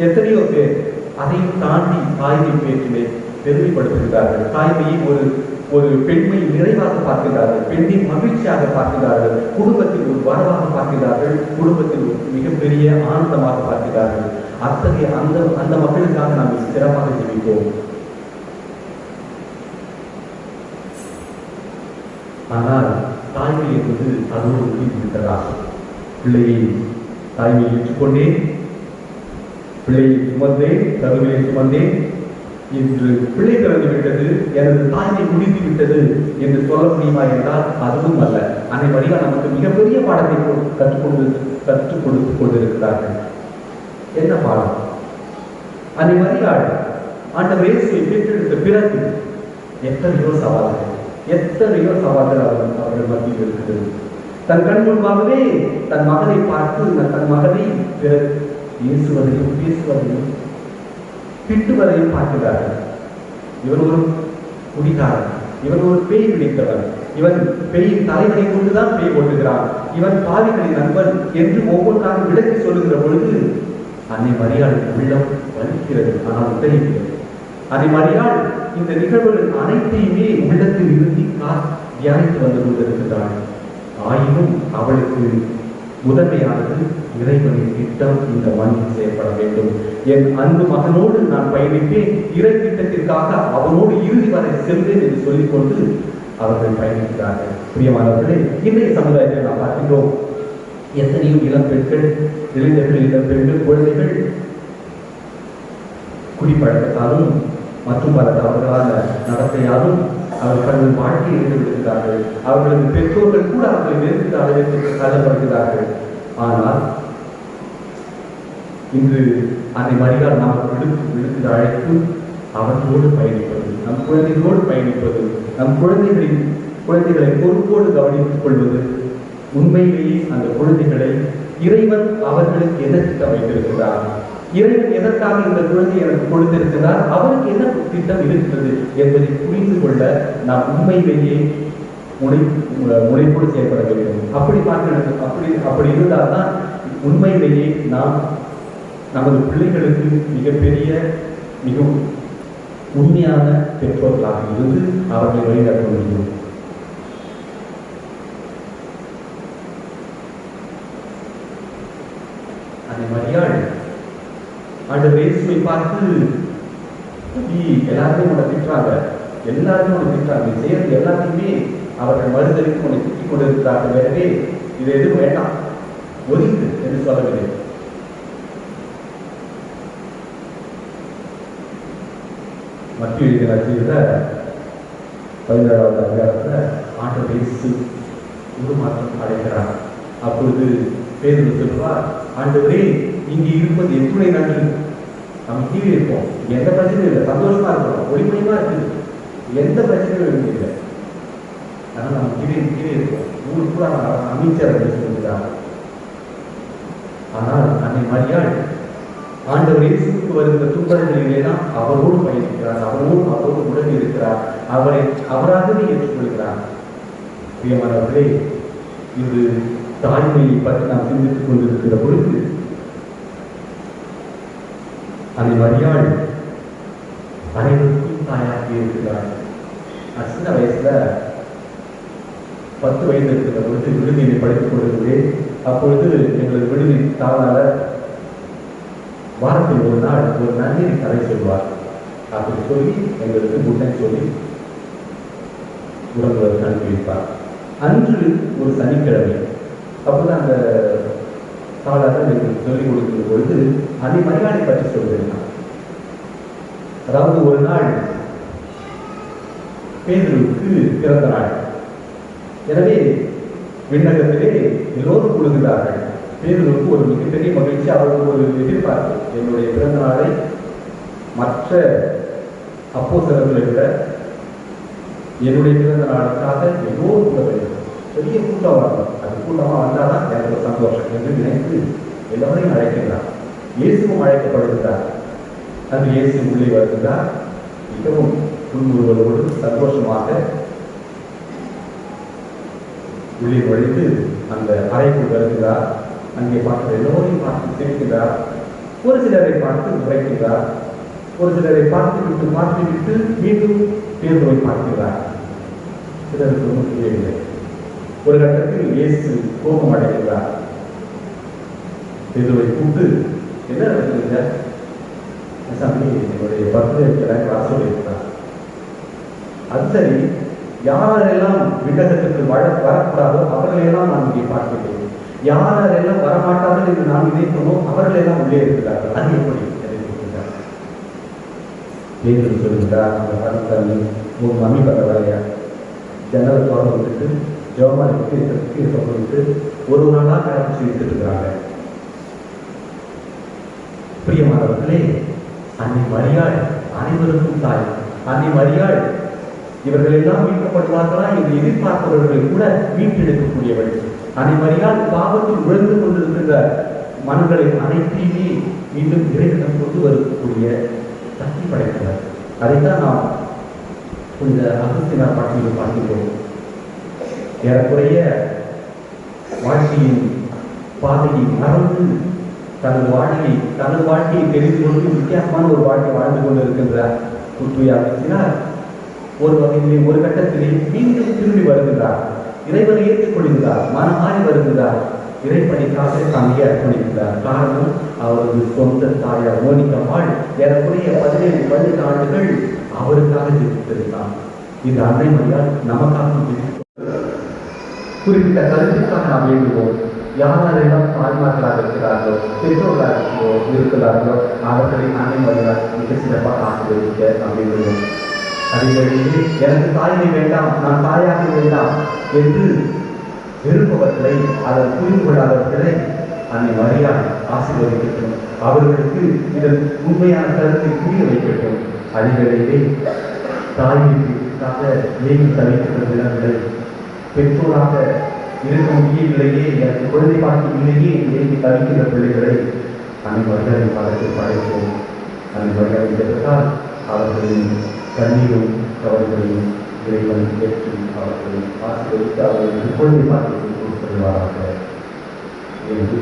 எத்தனையோ பேர் அதையும் தாண்டி தாய்மை பேச்சினை பெருமைப்படுத்துகிறார்கள். தாய்மையை ஒரு பெண்மை நிறைவாக பார்க்கிறார்கள், பெண்ணின் மகிழ்ச்சியாக பார்க்கிறார்கள், குடும்பத்தில் ஒரு வரவாக பார்க்கிறார்கள், குடும்பத்தில் மிகப்பெரிய ஆனந்தமாக பார்க்கிறார்கள். அத்தகைய அந்த மக்களுக்காக நாம் சிறப்பாக ஜெபிப்போம். ஆனால் தாய்மை என்பது அதோடு முடிந்துவிட்டதாக, பிள்ளையை தாய்மையை ஏற்றுக்கொண்டேன், பிள்ளையை சுமந்தேன், கருவிலை சுமந்தேன், இன்று பிள்ளை பிறந்து விட்டது, எனது தாய்மை முடிந்து விட்டது என்று சொல்ல முடியுமா என்றால் அதுவும் அல்ல. அன்னை மரியாள் நமக்கு மிகப்பெரிய பாடத்தை கற்றுக் கொடுத்துக் கொண்டிருக்கிறார்கள். என்ன பாடம்? அன்னை மரியாள் ஆண்டவர் இயேசுவை பெற்றெடுத்த பிறகு எத்தனையோ சவால்கள் அவர்கள் மத்தியில் இருக்கிறது. தன் கண் முன்பாகவே தன் மகனை பார்த்து தன் மகனை இயேசுவதையும் பேசுவதையும் திட்டுவதையும் பார்க்கிறார்கள். இவன் ஒரு குடிகாரன், இவன் ஒரு பேய் பிடித்தவன், இவன் பேயின் தலைவனை கொண்டுதான் பேய் ஓட்டுகிறான், இவன் பாவிகளின் நண்பன் என்று ஒவ்வொன்றாக விளக்கி சொல்லுகிற பொழுது அன்னை மரியாளுக்கு உள்ளம் வலிக்கிறது, ஆனால் உதவிக்கிறது. அதை மறியால் இந்த நிகழ்வுகள் அனைத்தையுமே உள்ளத்தில் இருந்து தியானித்து வந்து கொண்டிருக்கிறாள். ஆயினும் அவளுக்கு முதன்மையானது இறைவனின் திட்டம் இந்த மண்ணில் செயல்பட வேண்டும். என் அன்பு மகனோடு நான் பயணிப்பேன், இறை திட்டத்திற்காக அவனோடு இறுதி வரை செல்வேன் என்று சொல்லிக்கொண்டு அவர்கள் பயணிக்கிறார்கள். பிரியமானவர்களே, இன்றைய சமுதாயத்தில் நாம் பார்க்கின்றோம் எத்தனையோ இளம் பெண்கள், இளைஞர்கள், இளம் பெண்கள், குழந்தைகள் குடிப்பழக்கத்தாலும் மற்றும் பல தவறான நடத்தையாலும் அவர்கள் வாழ்க்கையை ஈடுபடுகிறார்கள். அவர்களது பெற்றோர்கள் கூட அவர்களை வேறு அளவிற்கு தள்ளப்படுகிறார்கள். ஆனால் இன்று அதை மறியால் நாம் விடுக்கிற அழைப்பு அவர்களோடு பயணிப்பது, நம் குழந்தைகளோடு பயணிப்பது, நம் குழந்தைகளை பொறுப்போடு கவனித்துக் கொள்வது. உண்மையிலேயே அந்த குழந்தைகளை இறைவன் அவர்களுக்கு என்ன திட்டம் வைத்திருக்கிறார், இறைவன் எதற்காக இந்த குழந்தை எனக்கு கொடுத்திருக்கிறார், அவருக்கு என்ன திட்டம் இருக்கிறது என்பதை புரிந்து கொள்ள நாம் உண்மையிலேயே முனைப்போடு செயல்பட வேண்டும். அப்படி இருந்தால்தான் உண்மையிலேயே நாம் நமது பிள்ளைகளுக்கு மிகப்பெரிய மிகவும் உண்மையான பெற்றோர்களாக இருந்து அவர்களை வழிநடத்த முடியும். அதை மரியாள் ஆண்டவர் இயேசுவை பார்த்து எல்லாருமே உன்னை திட்டுறாங்க, எல்லாருமே உன்னை திட்டுறாங்க, நீ செய்யறது எல்லாத்தையுமே அவர்கள் மறுதளித்து உன்னை திட்டிக் கொண்டிருக்கிறார்கள், எனவே இது எதுவும் வேண்டாம், ஒதுங்கு என்று சொல்லவில்லை. மத்திய எழுதின 17வது அதிகாரத்தில் ஆண்டவர் இயேசு உருமாற்றம் அடைகிறார். அப்பொழுது பேதுரு சொல்வார், ஆண்டவரே இங்கே இருப்பது எத்துணை நன்று, நம்ம கீழே இருப்போம், எந்த பிரச்சனையும் இல்லை, சந்தோஷமா இருக்கிறோம், ஒளிமயமா இருக்குது, எந்த பிரச்சனையும் இல்லை, ஆனால் நம்ம கீழே இருப்போம், ஊருக்கு கூட அமைச்சர் சொல்கிறார். ஆனால் அன்னை மரியாள் ஆண்டவர் இயேசுவுக்கு வருகிற துன்பங்களிலேதான் அவரோடு பயணிக்கிறார், அவரோடு உடன் இருக்கிறார், அவராகவே ஏற்றுக்கொள்கிறார். பிரியமானவர்களே, இது தாய்மையை பற்றி நாம் சிந்தித்துக் கொண்டிருக்கிற பொழுது அன்னை மரியாள் அனைவருக்கும் தாயாகி இருக்கிறார். சின்ன வயசுல 10 வயது இருக்கிற பொழுது விடுதியை படித்துக் கொண்டிருக்கிறேன். அப்பொழுது எங்களது விடுதி தாளால வாரத்தில் ஒரு நாள் ஒரு நன்னீரை கதை சொல்வார். அப்படி சொல்லி எங்களுக்கு முட்டை சொல்லி உறங்குவதற்கு அனுப்பி வைப்பார். அன்று ஒரு சனிக்கிழமை. அப்போது அந்த தாளாளர் எங்களுக்கு சொல்லிக் கொடுக்கிற பொழுது அன்னை மரியாதை பற்றி சொல்கிறேன். அதாவது ஒரு நாள் பேதுருவுக்கு பிறந்த நாள். எனவே விண்ணகத்திலே எல்லோரும் கொடுக்கிறார்கள். பேதுருவுக்கு ஒரு மிகப்பெரிய மகிழ்ச்சி, அவருக்கு ஒரு எதிர்பார்ப்பு, என்னுடைய பிறந்த நாளை மற்ற அப்போஸ்தலர்களை விட என்னுடைய பிறந்த நாளுக்காக எல்லோரும் கூட வேண்டும், பெரிய கூட்டம் வரணும், அது கூட்டமாக வந்தால் தான் எனக்கு ஒரு சந்தோஷம் என்று நினைத்து எல்லோரையும் அழைக்கிறார். இயேசுவும் அழைக்கப்படுகிறார். அன்று இயேசு உள்ளே வருகிறார். மிகவும் புன்முறுவலோடு சந்தோஷமாக உள்ளே நுழைந்து அந்த அறைக்குள் வருகிறார். அங்கே பார்க்கிற எல்லோரையும் பார்த்து சிரிக்கிறார். ஒரு சிலரை பார்த்து உரைக்கிறார். ஒரு சிலரை பார்த்துவிட்டு மீண்டும் பேதுருவை பார்க்கிறார். சிலருக்கு ஒன்றும் புரியவில்லை. ஒரு கட்டத்தில் இயேசு கோபம் அடைகிறார். பேதுருவை கூப்பிட்டு, என்ன நடக்குதுங்க, என்னுடைய பர்த்டே கிளாஸ் சொல்லியிருக்கிறார். அது சரி, யாரெல்லாம் விண்ணகத்திற்கு வரக்கூடாதோ அவர்களெல்லாம் நான் இங்கே பார்க்கிறேன், யாரெல்லாம் வரமாட்டார்கள் என்று நான் நினைத்தனோ அவர்களெல்லாம் உள்ளே இருக்கிறார்கள், அது எப்படி சொல்லுகிறார். அந்த படத்தள்ளி ஒரு மம்மி பட்ட வரையா ஜன்னலை தொடர்ந்து விட்டுட்டு ஜோமானிக்கு சொல்லிட்டு ஒரு நாளாக ஆரம்பிச்சு விட்டுட்டு இருக்கிறாங்க. பிரியமானவர்களே, அன்னை மரியாள் அனைவருக்கும் தாய். அன்னை மரியாள் இவர்கள் எல்லாம் மீட்கப்படுவார்களா என்று எதிர்பார்ப்பவர்களை கூட மீட்டெடுக்கக்கூடியவள். அன்னை மரியாள் பாவத்தில் விழுந்து கொண்டிருக்கின்ற மனங்களை அனைத்தையுமே மீண்டும் இறைவனம் கொண்டு வரக்கூடிய சக்தி படைத்தவர். அதைத்தான் நாம் இந்த அகஸ்தினார் பாட்டியில் பார்க்கிறோம். ஏறக்குறைய வாழ்க்கையின் பாதையை மறந்து தனது வாழ்க்கையை தெரிந்து கொண்டு வித்தியாசமான ஒரு வாழ்க்கை வாழ்ந்து கொண்டிருக்கின்ற குத்துயாகிறார். ஒரு வகையிலே ஒரு கட்டத்திலே மீண்டும் திரும்பி வருகிறார், இறைவனை ஏற்றுக்கொள்கிறார், மனமாறி வருகிறார், இறைப்பணிக்காக தன்னை அர்ப்பணிக்கிறார். காரணம், அவரது சொந்த தாயார் மோனிகம்மாள் ஏறக்குறைய 17-18 ஆண்டுகள் அவருக்காக ஜெபித்திருந்தார். இந்த அன்னை மரியாள் நமக்காக குறிப்பிட்ட கருத்துக்காக நாம் வேண்டுவோம். யாரெல்லாம் தாய்மார்களாக இருக்கிறார்களோ, பெற்றோர்களாக இருக்கிறார்களோ, அவர்களை அன்னை மரியாள் மிக சிறப்பாக ஆசீர்வதிக்க நாம் வேண்டுவோம். அதே வழியில் எனக்கு தாயை வேண்டாம், நான் தாயாக வேண்டாம் என்று விரும்பவர்களை, அதை புரிந்து கொள்ளாதவர்களை அன்னை மரியாள் ஆசீர்வதிக்கட்டும். அவர்களுக்கு இதன் உண்மையான கருத்தை புரிய வைக்கட்டும். அதிகளிலே தாய்மைக்காக ஏங்கி தவிக்கின்ற தினங்களை, பெற்றோராக இருக்க முடியவில்லையே, எனக்கு குழந்தை பாக்கி இல்லையே ஏங்கி தவிக்கின்ற பிள்ளைகளை அன்னை மரியாதை காலத்தில் படைப்போம். அன்னை மரியாதை பெற்றால் அவர்களின் கண்ணீரும் கவலைகளையும் இறைவன் ஏற்றி அவர்களை ஆசீர்வதித்து அவர்களுக்கு குழந்தை பாக்கியத்தை கொடுத்துள்ளாராக என்று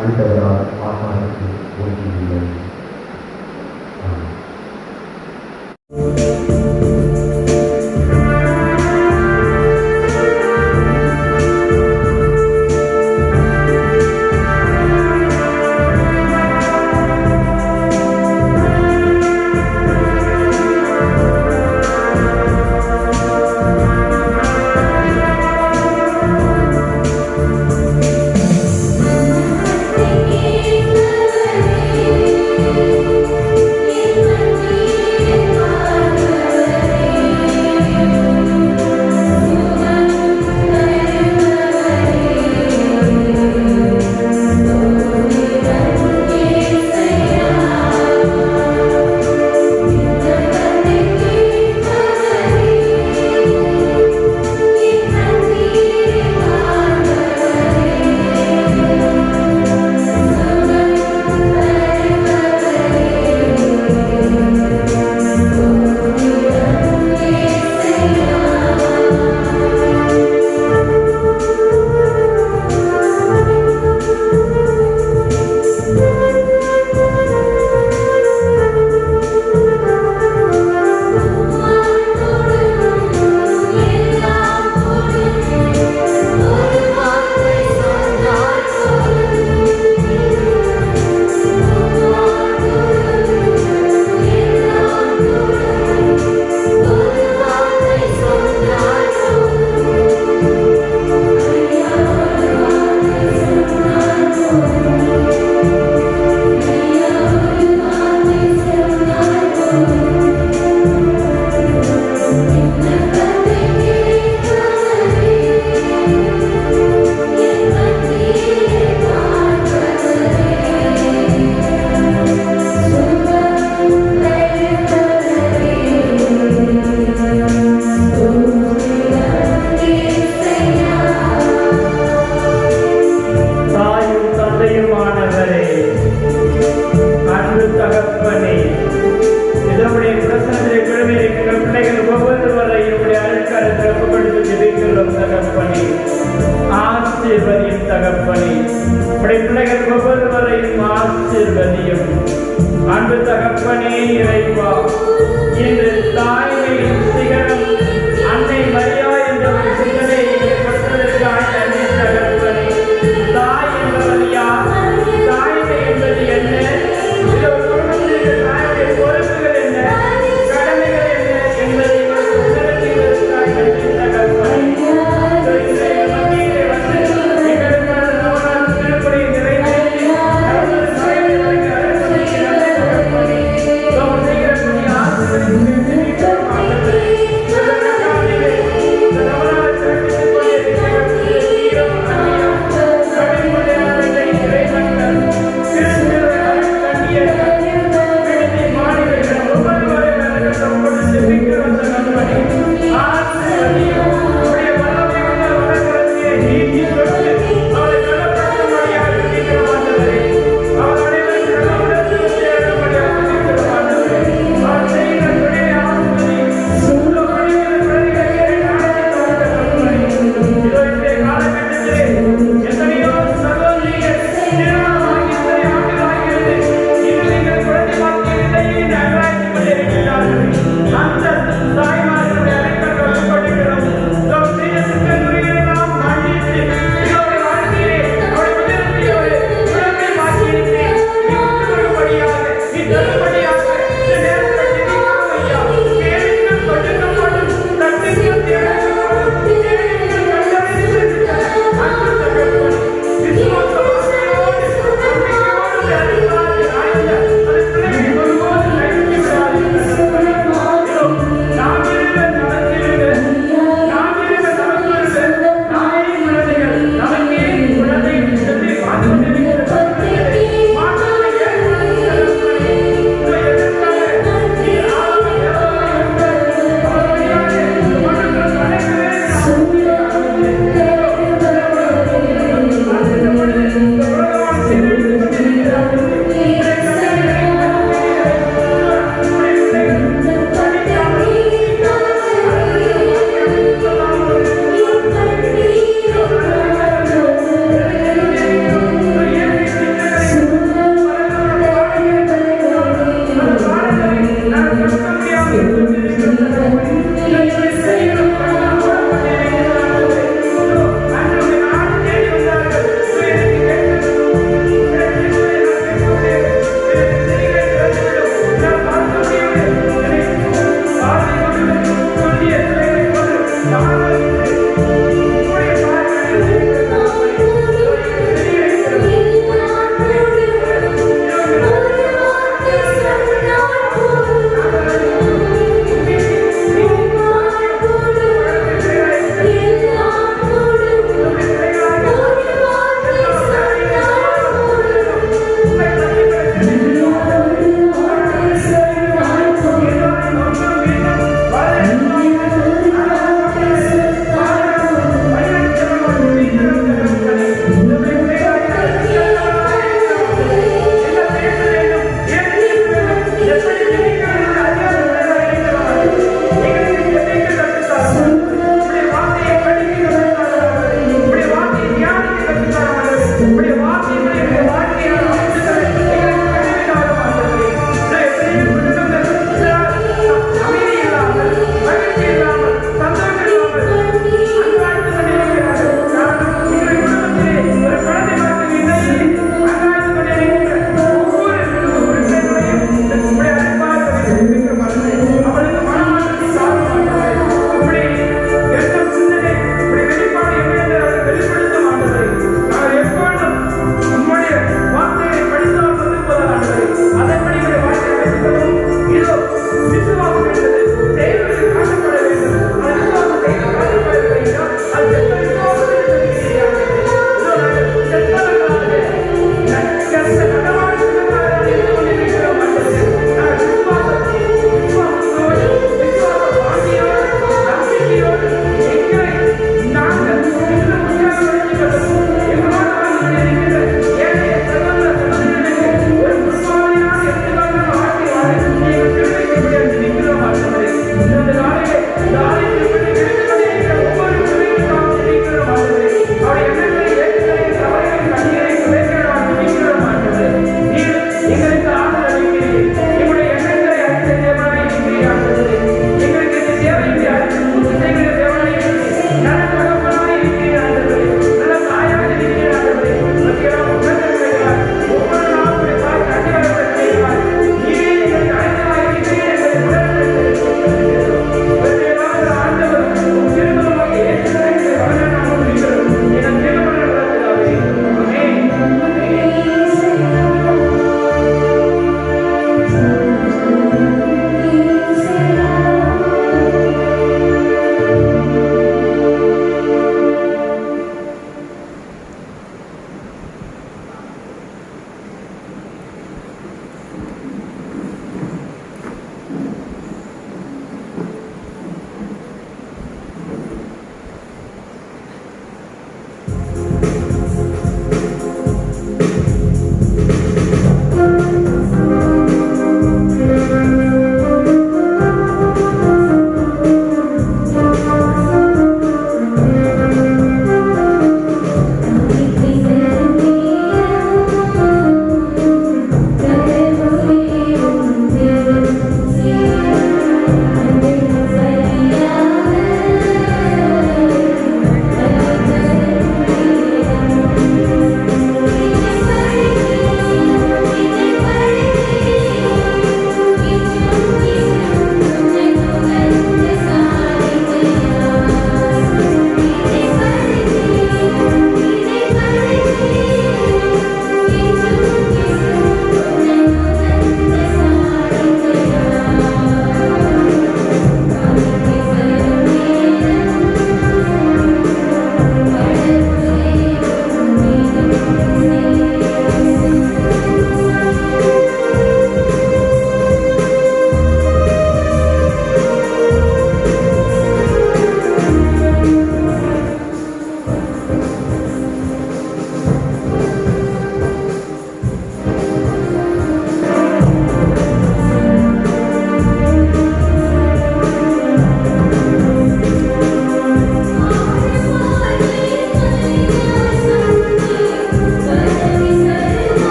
ஆண்டவரால் ஆகாரத்தில் ஒன்றியுள்ளது. Thank you.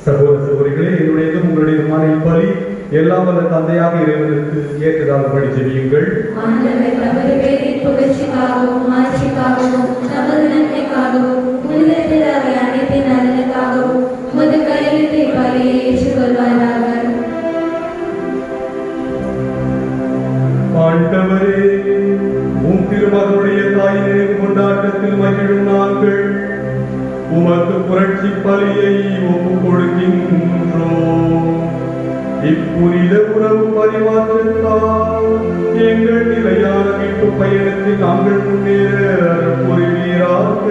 சகோதர சகோதரிகளே, என்னுடையதும் உங்களுடையதுமான இப்பலி எல்லாம் வல்ல தந்தையாக இறைவனுக்கு ஏற்றதாகும்படி ஜெபியுங்கள். ஆண்டவர் தமது பேரின் புகழ்ச்சிக்காகவும் ஆட்சிக்காகவும் தமது நன்மைக்காகவும் உலகத்திலாகிய அனைத்தின் நலனுக்காகவும் உமது கையெழுத்தை பலியை ஏற்றுக்கொள்வாராக. ஆண்டவரே, உம் திருமகனுடைய தாய் நினைவு கொண்டாட்டத்தில் மகிழும் நாங்கள் உமக்கு புரட்சி பலியை ஒப்புக் கொடுக்கின்றோம். இப்புனித உறவு பரிமாற்றத்தால் எங்கள் நிலையான மீட்பு பயணத்தில் நாங்கள் முன்னேற புரிவீராக.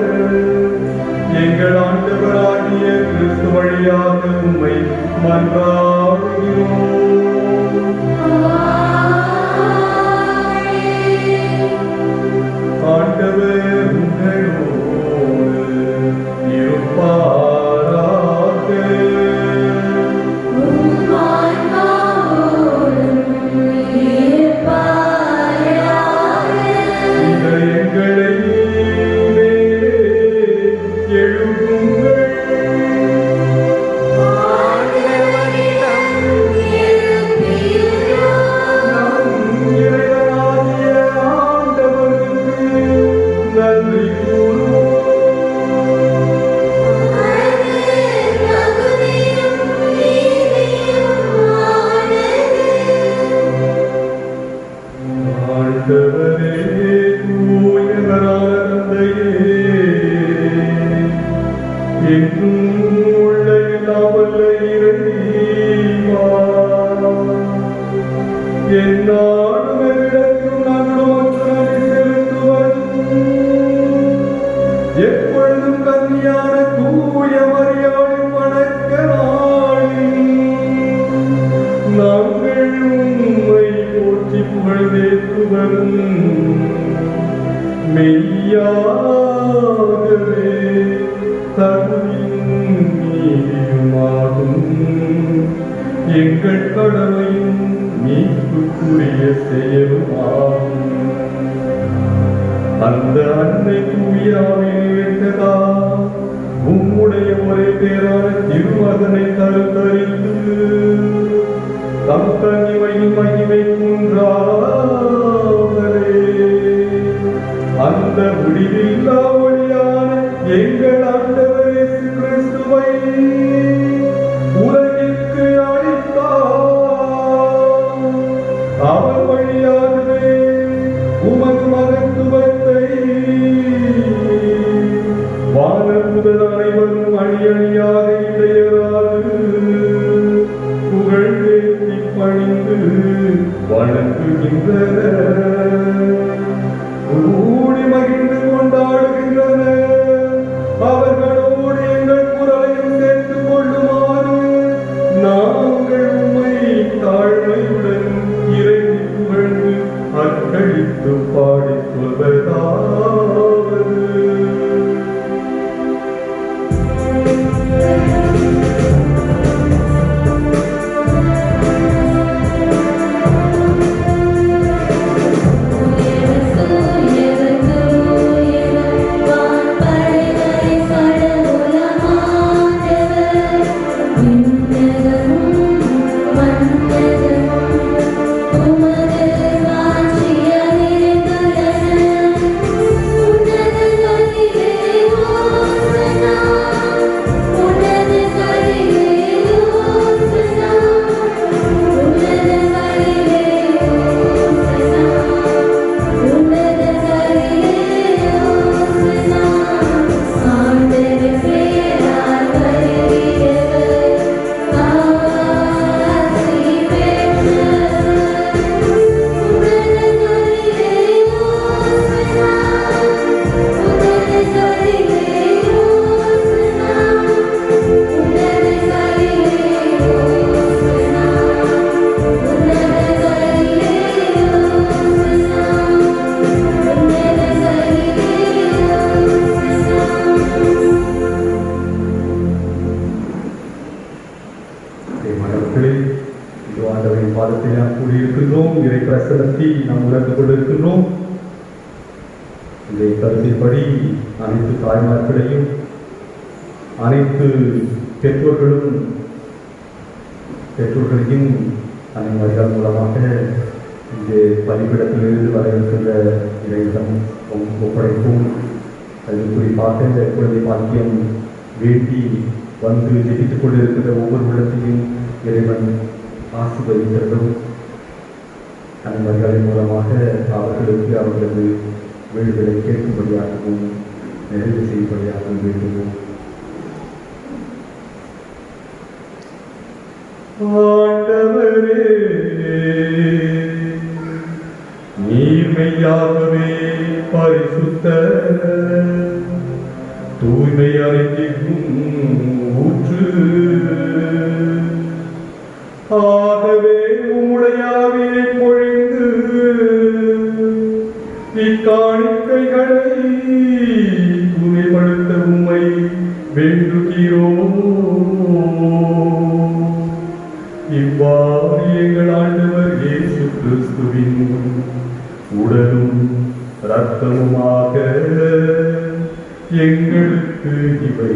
எங்கள் ஆண்டவராகிய கிறிஸ்து வழியாக உம்மை மன்றாடுகிறோம். ஆண்டவர் உங்களோடு இருப்பாராக. எங்களை மேலே எழுப்புங்கள். நம் இறைவனாகிய ஆண்டவருக்கு நன்றி கூறுவோம். ஆண்டவரே, தூயவரான தந்தையே, என்றும் உள்ள எல்லாம் வல்ல இறைவா, எந்நாளும் எவ்விடத்திலும் நாங்கள் உமக்கு நன்றி செலுத்துவதும், எப்பொழுதும் கன்னியான தூய மரியாளின் வணக்க நாளில் நாங்கள் உம்மை போற்றி புகழ்ந்தேத்துவதும் மெய்யாகவே தகுதியும் நீதியுமாகும். எங்கள் கடமையும் மீட்புக்குரிய செயலுமாகும். அந்த அன்னை தூயாவில் வைத்ததா உம்முடைய ஒரே பேரான திருமகனை கருத்தரித்து தம் தனிமையில் மகிமை குன்றாமலே அந்த முடிவில்லா ஒளியான எங்கள் ஆண்டவர் இயேசு கிறிஸ்துவை உலகிற்கு அளித்தார். அவர் வழியாகவே உமது மகத்துவத்தை வானதூதர் அனைவரும் அணி அணியாக இடையராது புகழ்ந்தேத்தி பணிந்து வணங்குகின்றனர், கூடி மகிழ்ந்து கொண்டாடுகின்றனர். அவர்களோடு எங்கள் குரலையும் சேர்த்துக் கொள்ளுமாறு நாங்கள் உம்மை தாழ்மையுடன் இறைவி புகழ்ந்து அர்ப்பணித்து பாடிச் சொல்வதாவது. பாதத்தில் நாம் கூடியிருக்கின்றோம். இறை பிரசனத்தை நாம் உணர்ந்து கொண்டிருக்கின்றோம். இந்த கருத்தின்படி அனைத்து தாய்மார்களையும் அனைத்து பெற்றோர்களும் பெற்றோர்களையும் அனைவர்கள் மூலமாக இந்த பலிபிடத்திலிருந்து வர இருக்கின்ற இறையிடம் ஒப்படைப்போம். அதில் குறிப்பாக இந்த குழந்தை பாக்கியம் வேண்டி வந்து ஜெபித்துக் கொண்டிருக்கின்ற ஒவ்வொரு உள்ளத்தையும் இறைவன் ஆசீர்வதித்ததும் அனைவர்களின் மூலமாக அவர்களுக்கு அவர்களது வேண்டுதலை கேட்கும்படியாகவும் நிறைவு செய்யும்படியாகவும் வேண்டுவோம். ஆண்டவரே, நீர் மெய்யாகவே பரிசுத்த தூய்மை அனைத்திற்கும் ஊற்று. ஆகவே உம்முடையாவியை பொழிந்து இக்காணிக்கைகளை தூய்மைப்படுத்த உம்மை வேண்டுகிறோம். இவ்வாறு எங்கள் ஆண்டவர் இயேசு கிறிஸ்துவின் உடலும் இரத்தமுமாக எங்களுக்கு இவை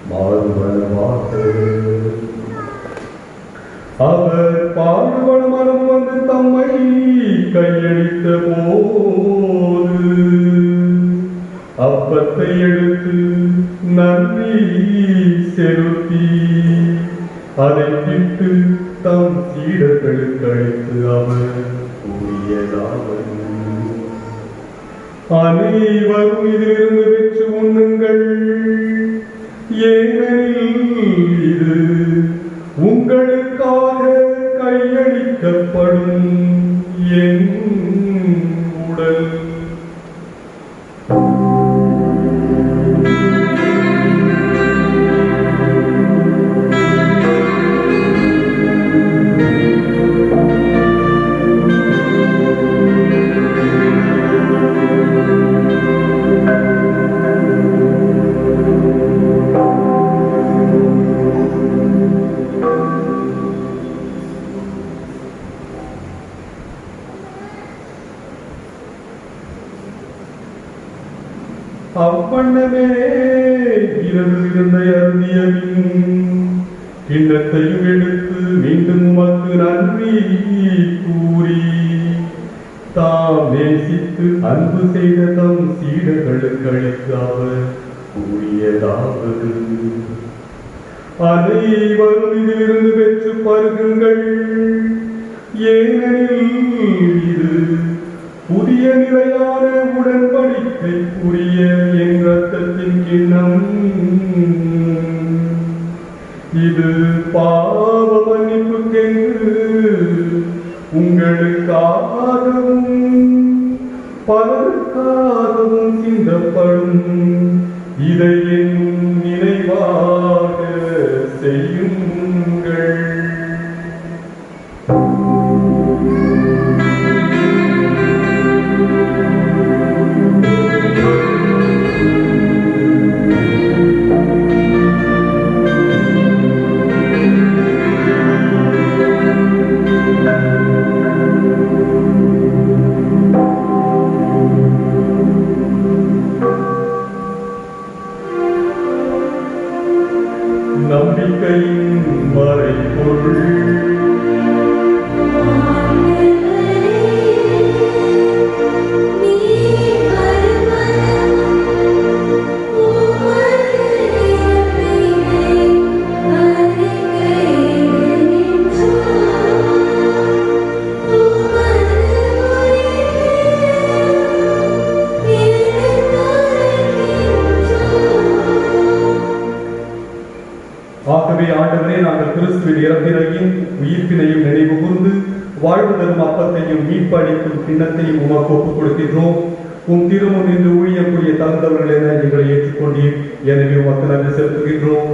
மாறுவனவாக. அவர் பாடுபடும் வந்து தம்மை கையளித்த போது அப்பத்தை எடுத்து நன்றி செலுத்தி அதை பிட்டு தம் சீடர்களுக்கு அளித்து அவர் கூறியதாவது, அனைவரும் இதிலிருந்து பெற்று உண்ணுங்கள், ஏனெனில் இது உங்களுக்காக கையளிக்கப்படும் என் உடல். அவ்வண்ணமே இரவு இருந்த அருந்தியவின் கிண்ணத்தையும் எடுத்து மீண்டும் உமக்கு நன்றி கூறி தாம் நேசித்து அன்பு செய்த தம் சீடர்களுக்கு அளித்து அவர் கூறியதாவது, அனைவரும் இதிலிருந்து பெற்று பருகுங்கள், ஏனெனில் இது புதிய நிலையான உடன்படிக்கைக்குரிய என் இரத்தத்தின் கிண்ணம். இது பாவ மன்னிப்புக்கென்று உங்களுக்காகவும் பலருக்காகவும் சிந்தப்படும். இதை என் நினைவாக செய்யுங்கள். நம்பிக்கையின் மறைபொருள். ஆகவே ஆண்டவரே, நாங்கள் கிறிஸ்துவின் இறப்பினையும் உயிர்ப்பினையும் நினைவு கூர்ந்து வாழ்வு தரும் அப்பத்தையும் மீட்பு அளிக்கும் கிண்ணத்தையும் உமக்கு ஒப்புக் கொடுக்கின்றோம். உம் திருமுன் நின்று ஊழியம் புரிய தகுந்தவர்கள் என எங்களை ஏற்றுக்கொண்டீர். எனவே உமக்கு நன்றி செலுத்துகின்றோம்.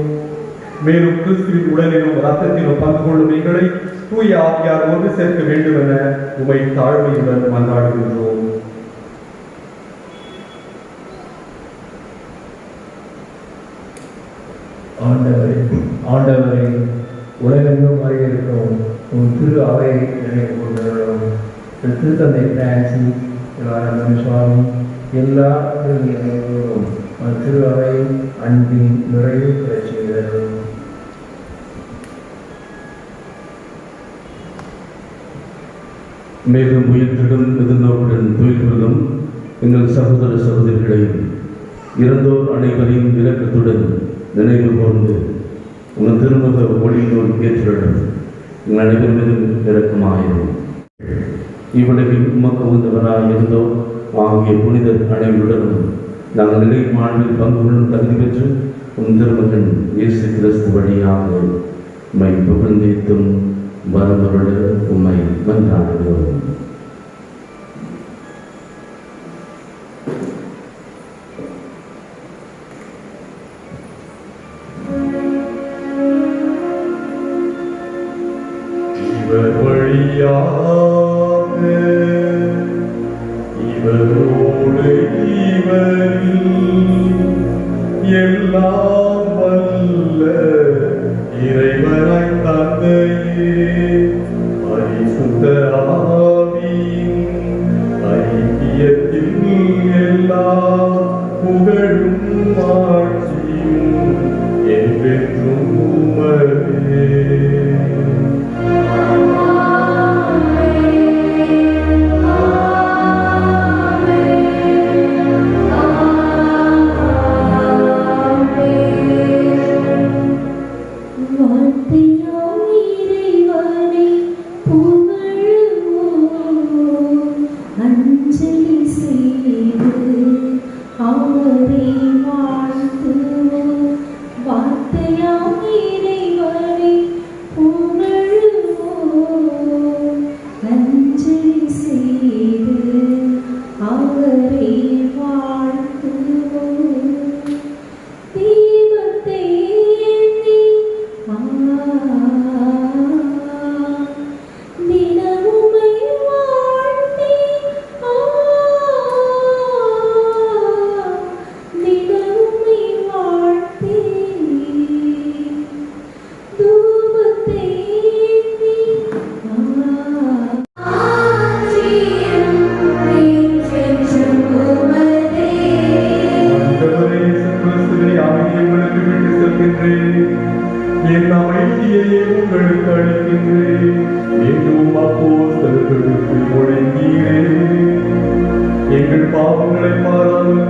மேலும் கிறிஸ்துவின் உடலிலும் ரத்தத்திலும் பங்கு கொள்ளும் எங்களை தூய ஆவியார் ஒன்று சேர்க்க வேண்டும் என உமை தாழ்மையுடன் மன்றாடுகின்றோம். ஆண்டவரை உலகெங்கும் அறிவிக்கிறோம். உன் திரு அவை நினைவு கொண்டுள்ளோம். திருத்தந்தை பிரான்சிஸ் சுவாமி எல்லா திருநிலைகளோடும் திரு அவை அன்பின் நிறைவு பெற செய்தோம். மேலும் உயிர்த்திடும் எதிர்நோக்குடன் தொழில் கொள்ளும் எங்கள் சகோதர சகோதரிகளையும் இறந்தோர் அனைவரையும் இரக்கத்துடன் நினைவு கூர்ந்து உங்கள் திருமுக ஒளியினோடு ஏற்றுடன் எங்கள் அனைவர் மீதும் இரக்கமாயிரும். இவ்வுலகில் உமக்கு உந்தவராய் இருந்தோர் ஆகிய புனிதர் அனைவருடனும் நாங்கள் நிலை வாழ்வில் பங்கு கொள்ளும் தகுதி பெற்று உன் திருமகன் இயேசு கிறிஸ்து வழியாக உம்மை புகழ்ந்தேத்தும் வரமுருட உம்மை மன்றாடுகிறோம். இவர் வழியாக இவரோடு இவரில் எல்லாம் வல்ல இறைவனாய் தந்தையே பரிசுத்த ஆவியின் ஐக்கியத்தில் எல்லா புகழும் ஆட்சியும் என்றென்றும் உமதே. என் அமைதியை உங்களுக்கு அளிக்கின்றேன் என்றும் அப்போஸ்தலர்களுக்கு முழங்கினேன். எங்கள் பாவங்களை பாராமல்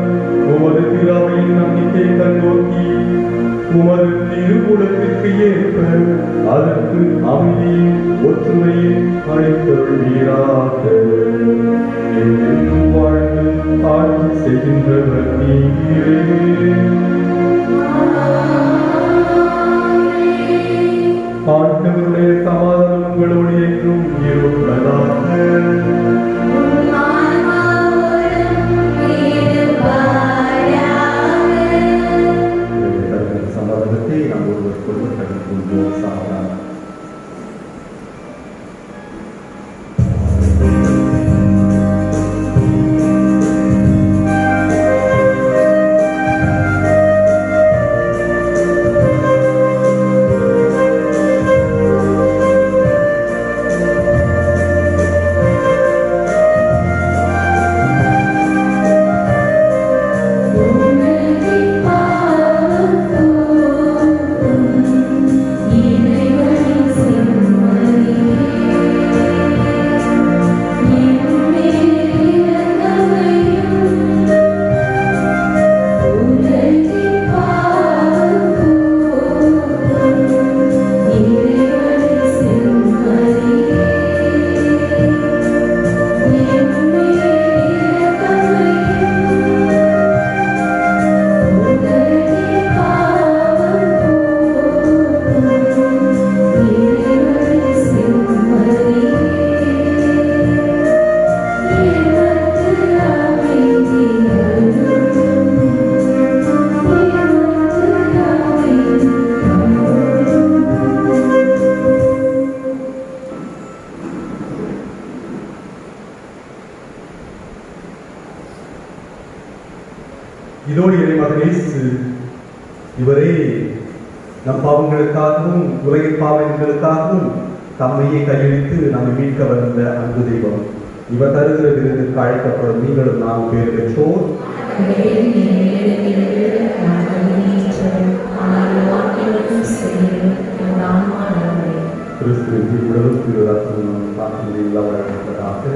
உமது திராவையின் நம்பிக்கை கண்ணோக்கி உமது திருவுலகிற்கு ஏற்ப அதற்கு அமைதியும் ஒற்றுமையும் அளித்தருள்வீராக. என்றென்றும் வாழ்ந்து ஆட்சி செய்கின்றவர் நீரே. ஆண்டவருடைய சமாதானம் உங்களோடு என்றும் இருப்பதாக. சமாதானத்தை நாம் ஒருவருக்கொருவர் கற்றுக்கொள்வோம். சமாதானம். இதோடு இறைமகன் இயேசு இவரே நம் பாவங்களுக்காகவும் உலகின் பாவங்களுக்காகவும் தம்மையே கையளித்து நம்மை மீட்க வந்த அன்பு தெய்வம். இவர் தருகிற விருதுக்கு அழைக்கப்படும் நீங்களும் நாம் பேர் பெற்றோர். கிறிஸ்துவின் திருவுடலும் திரு ரத்தமும் வழங்கப்பட்டதாக.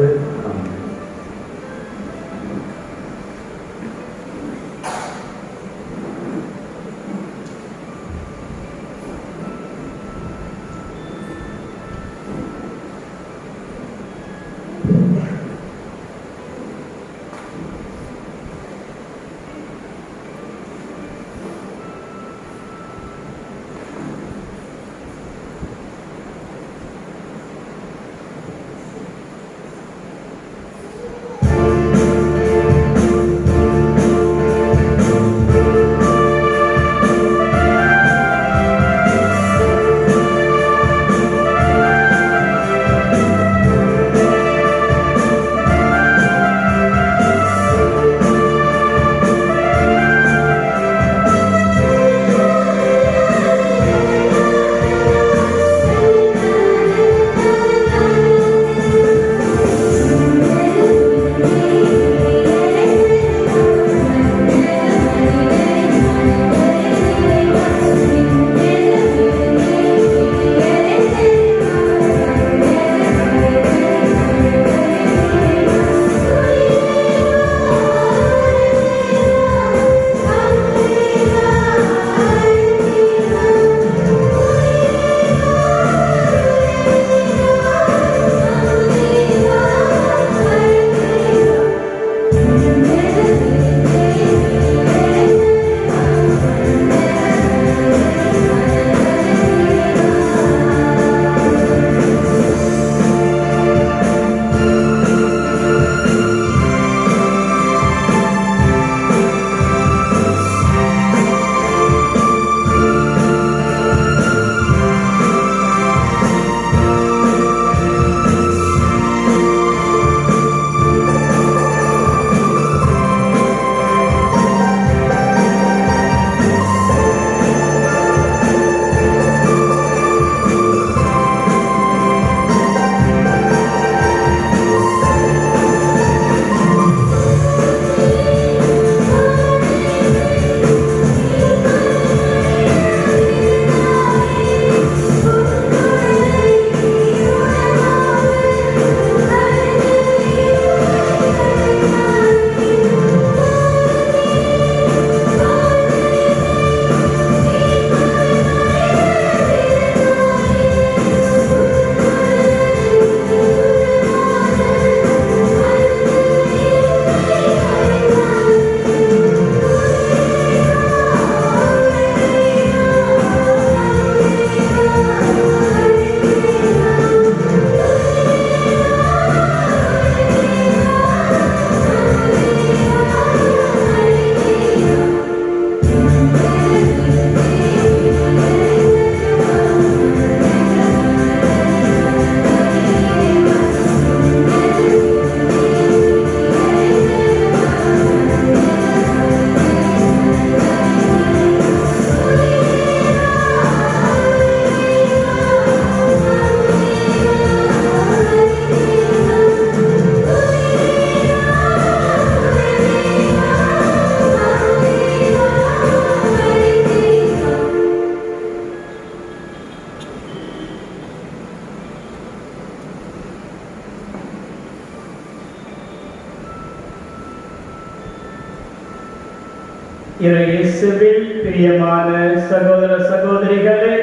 இயேசுவில் பிரியமான சகோதர சகோதரிகளே,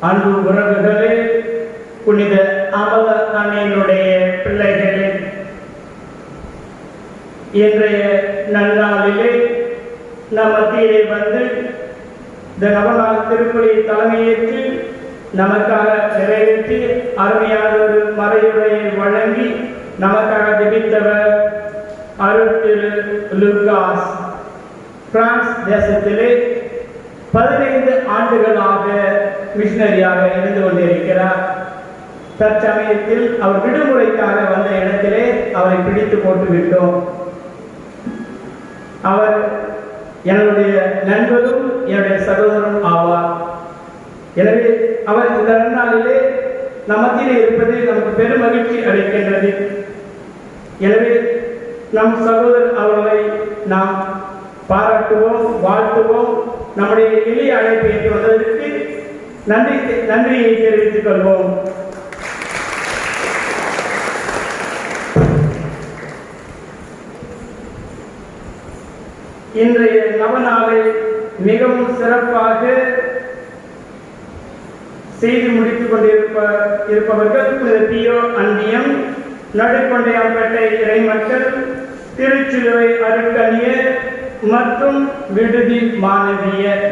அன்பு உறவுகளே, புனித அமல அன்னையினுடைய பிள்ளைகளே, இன்றைய நன்னாளிலே நம் மத்தியிலே வந்து இந்த நவநாள் திருப்பலியை தலைமையேற்று நமக்காக நிறைவேற்றி அருமையான ஒரு மறையுரையை வழங்கி நமக்காக ஜெபித்தவர் அருள் திரு லூகாஸ். பிரான்ஸ் தேசத்திலே 15 ஆண்டுகளாக மிஷனரியாக இருந்து கொண்டிருக்கிறார். தற்சமயத்தில் அவர் விடுமுறைக்காக வந்த இடத்திலே அவரை பிடித்து போட்டு விட்டோம். அவர் என்னுடைய நண்பரும் என்னுடைய சகோதரரும் ஆவார். எனவே அவர் இந்த நன்னாளிலே நம் மத்தியிலே இருப்பது நமக்கு பெரும் மகிழ்ச்சி அளிக்கின்றது. எனவே நம் சகோதரர் அவர்களை நாம் பாராட்டுவோம், வாழ்த்துவோம். நம்முடைய எளிய அழைப்பை ஏற்று வந்ததற்கு நன்றியை தெரிவித்துக் கொள்வோம். இன்றைய நவநாளை மிகவும் சிறப்பாக செய்து முடித்துக் கொண்டிருப்பவர்கள் பியோ அந்தியம், நடுக்கொண்டையாம்பேட்டை இறைமக்கள், திருச்சிலுவை அருட்கணியர் மற்றும் விடுதி மாணவியர்.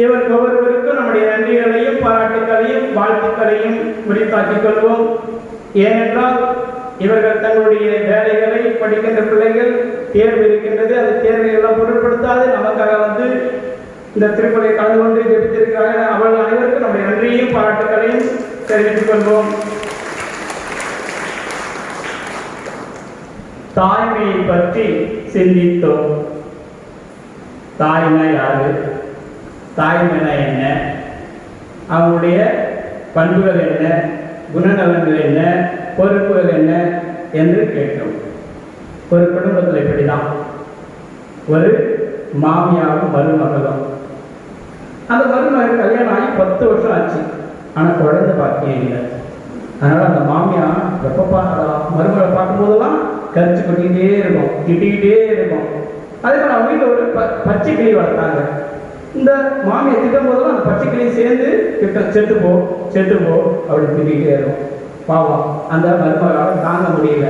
இவர் ஒவ்வொருவருக்கும் நம்முடைய நன்றிகளையும் பாராட்டுகளையும் வாழ்த்துக்களையும் முடித்தாக்கிக் கொள்வோம். ஏனென்றால் இவர்கள் தங்களுடைய வேலைகளை படிக்கின்ற பிள்ளைகள் தேர்வு இருக்கின்றது, அந்த தேர்வை எல்லாம் பொருட்படுத்தாது நமக்காக வந்து இந்த திருப்பலியை கலந்து கொண்டு ஜெபித்திருக்கிறார்கள். அவர்கள் அனைவருக்கும் நம்முடைய நன்றியையும் பாராட்டுகளையும் தெரிவித்துக் கொள்வோம். தாய்மையை பற்றி சிந்தித்தோம். தாய்மை யாரு? தாய்மைனா என்ன? அவங்களுடைய பண்புகள் என்ன? குணநலன்கள் என்ன? பொறுப்புகள் என்ன என்று கேட்டோம். ஒரு குடும்பத்தில் இப்படிதான், ஒரு மாமியாரும் மருமகளும். அந்த மருமகள் கல்யாணம் ஆகி 10 வருஷம் ஆச்சு, ஆனால் குழந்தை பாக்கியம் இல்லை. அதனால் அந்த மாமியார் எப்போ மருமகளை பார்க்கும்போதெல்லாம் கரிச்சு கொட்டிக்கிட்டே இருக்கும், திட்டிக்கிட்டே இருக்கும். அதே மாதிரி அவங்க வீட்டில் ஒரு பச்சை கிளி வளர்த்தாங்க. இந்த மாமியை திட்டும் போதெல்லாம் அந்த பச்சை கிளியை சேர்ந்து செத்துப்போ அப்படி திட்டிகிட்டே இருக்கும். பாவம் அந்த மருமகளால் தாங்க முடியல.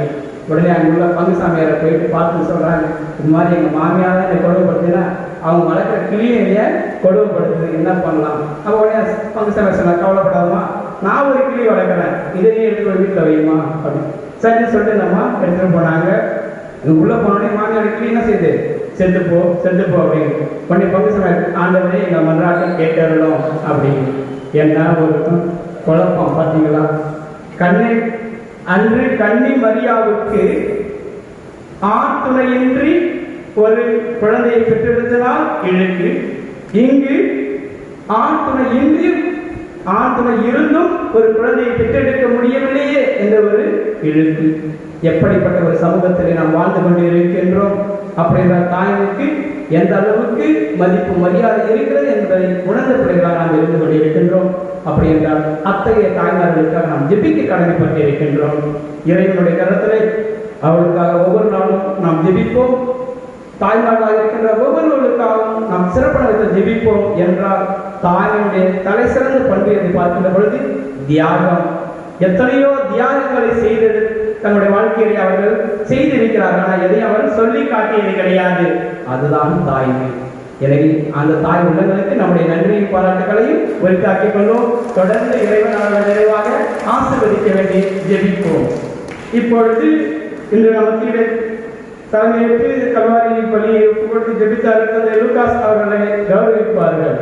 உடனே அங்கே உள்ள பங்குசாமியாரை போயிட்டு பார்த்து சொல்கிறாங்க, இது மாதிரி எங்கள் மாமியார் தான் என்னை கொடுமைப்படுத்தினா அவங்க வளர்க்குற கிளியை கொடுமைப்படுத்துது, என்ன பண்ணலாம்? அப்போ உடனே பங்குசாமியார் சொன்னார், கவலைப்படாதமா, நான் ஒரு கிளி வளர்க்குறேன், இதையே எடுத்து ஒரு வீட்டில் வையுமா அப்படின்னு. சரின்னு சொல்லிட்டு நம்ம எடுத்துகிட்டு போனாங்க. உள்ளே போனோடனே மாமியார் கிளி என்ன செய்யுது? செத்துப்போ அப்படின்னு. உடனே பங்குசாமியார், ஆண்டவரே எங்கள் மன்றாட்டை கேட்டறணும் அப்படின்னு. என்ன ஒரு குழப்பம் பார்த்தீங்களா? அன்று கன்னி மரியாவுக்கு ஆண் துணையின்றி ஒரு குழந்தையை பெற்றெடுத்தனால் இழுக்கு, இங்கு ஆண் துணை இருந்தும் ஒரு குழந்தையை பெற்றெடுக்க முடியவில்லையே என்ற ஒரு இழுக்கு. எப்படிப்பட்ட ஒரு சமூகத்தில் நாம் வாழ்ந்து கொண்டு இருக்கின்றோம்? அப்படின்ற தாய்மைக்கு எந்த அளவுக்கு மதிப்பு மரியாதை இருக்கிறது என்பதை உணர்ந்த பிள்ளைகளாக நாம் இருந்து கொண்டிருக்கின்றோம். அப்படி என்றால் அத்தகைய தாய்மார்களுக்காக நாம் ஜெபிக்க கடமைப்பட்டு இருக்கின்றோம். இறைவனுடைய கருத்திலே அவர்களுக்காக ஒவ்வொரு நாளும் நாம் ஜெபிப்போம். தாய்மார்களாக இருக்கின்ற ஒவ்வொருவர்களுக்காகவும் நாம் சிறப்பான ஜெபிப்போம் என்றால் தாயினுடைய தலை சிறந்த பண்பு என்று பார்க்கின்ற பொழுது தியாகம். எத்தனையோ தியாகங்களை செய்து தன்னுடைய வாழ்க்கையை அவர்கள் செய்திருக்கிறார்கள். ஆனால் எதையும் அவர்கள் சொல்லி காட்டியது கிடையாது. அதுதான் தாய்மை. எனவே அந்த தாய் உள்ளங்களுக்கு நம்முடைய நன்றியின் பாராட்டுகளையும் உரித்தாக்கிக் கொள்வோம். தொடர்ந்து இறைவன் அவர்கள் நிறைவாக ஆசீர்வதிக்க வேண்டி ஜெபிப்போம். இப்பொழுது இன்று நமக்கு தலைமையேற்று கல்வாரி பள்ளியை ஒப்புக்கொடுத்து ஜெபித்தார்கள் லூகாஸ் அவர்களை கௌரவிப்பார்கள்.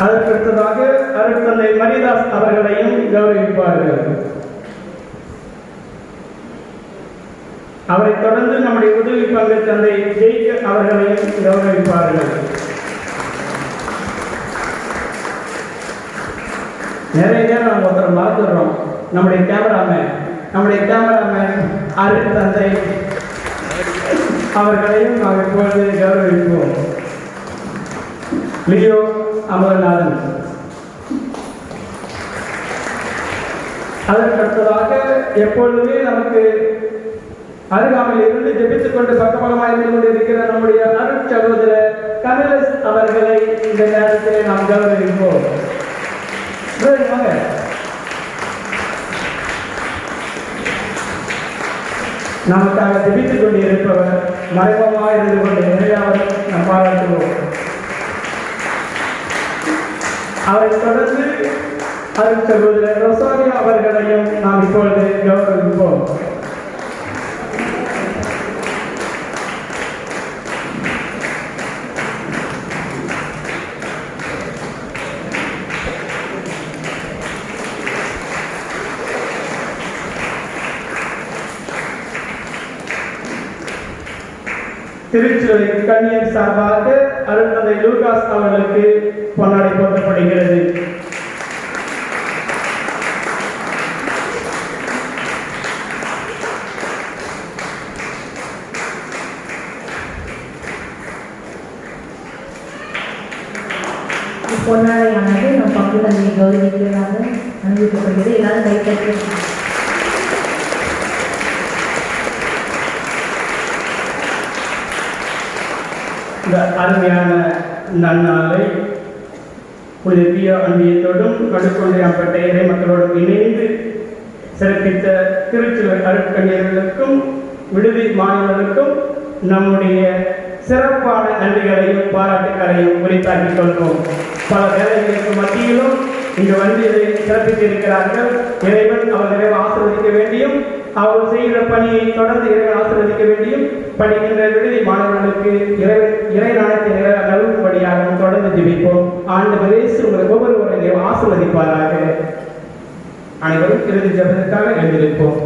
அதற்கடுத்ததாக அருட்தந்தை மரிதாஸ் அவர்களையும் கௌரவிப்பார்கள். அவரை தொடர்ந்து நம்முடைய உதவி பங்கு தந்தை ஜெயிக்க அவர்களையும் கௌரவிப்பார்கள். நிறைய நேரம் நம்ம ஒருத்தர் மறந்துடுறோம். நம்முடைய கேமராமேன் அருட்தந்தை அவர்களையும் நாம் இப்பொழுது கௌரவிப்போம். லியோ அமரநாதன். அதற்கடுத்ததாக எப்பொழுதுமே நமக்கு அருகாமையில் இருந்து ஜெபித்துக் கொண்டு பக்கபலமாக இருந்து கொண்டிருக்கிற நம்முடைய அருட் சகோதரர் கமலேஷ் அவர்களை இந்த நேரத்தில் நாம் கௌரவிப்போம். நமக்காக ஜெபித்துக் கொண்டிருப்பவர் மறைமுகமாக இருந்து கொண்டு நிறையாவது நாம் பாராட்டுவோம். அவரை தொடர்ந்து அருட் சகோதரர் ரொசாரியா அவர்களையும் நாம் இப்பொழுது கௌரவிப்போம். திருச்சுவை கன்னியர் சார்பாக அருட்தந்தை லூகாஸ் அவர்களுக்கு பொன்னாடை போற்றப்படுகிறது. பொன்னாடையானது நம் பங்கு தந்தையை கௌரவிக்கிறதாக அனுபவிக்கப்படுகிறது. எல்லாரும் கைத்தட்டு. இந்த அருமையான நன்னாளை புதிய அன்பியத்தோடும் கடுக்கொண்டையாம்பட்ட இறை மக்களோடும் இணைந்து சிறப்பித்த திருச்சுவை அருட்கண்ணியர்களுக்கும் விடுதி மாணவர்களுக்கும் நம்முடைய சிறப்பான நன்றிகளையும் பாராட்டுகளையும் உரித்தாக்கிக் கொள்வோம். பல வேலைகளுக்கு மத்தியிலும் இங்கு வந்து இதை சிறப்பித்திருக்கிறார்கள். இறைவன் அவர்களை ஆசீர்வதிக்க வேண்டியும் அவர்கள் செய்கிற பணியை தொடர்ந்து இறைவன் ஆசீர்வதிக்க வேண்டியும் படிக்கின்ற விடுதி மாணவர்களுக்கு இறை நாணயத்தை நல்கும்படியாகவும் தொடர்ந்து ஜெபிப்போம். ஆண்டவர் இயேசு உங்கள் ஒவ்வொருவரையும் ஆசீர்வதிப்பாராக. அனைவரும் இறுதி ஜெபத்திற்காக எழுந்திருப்போம்.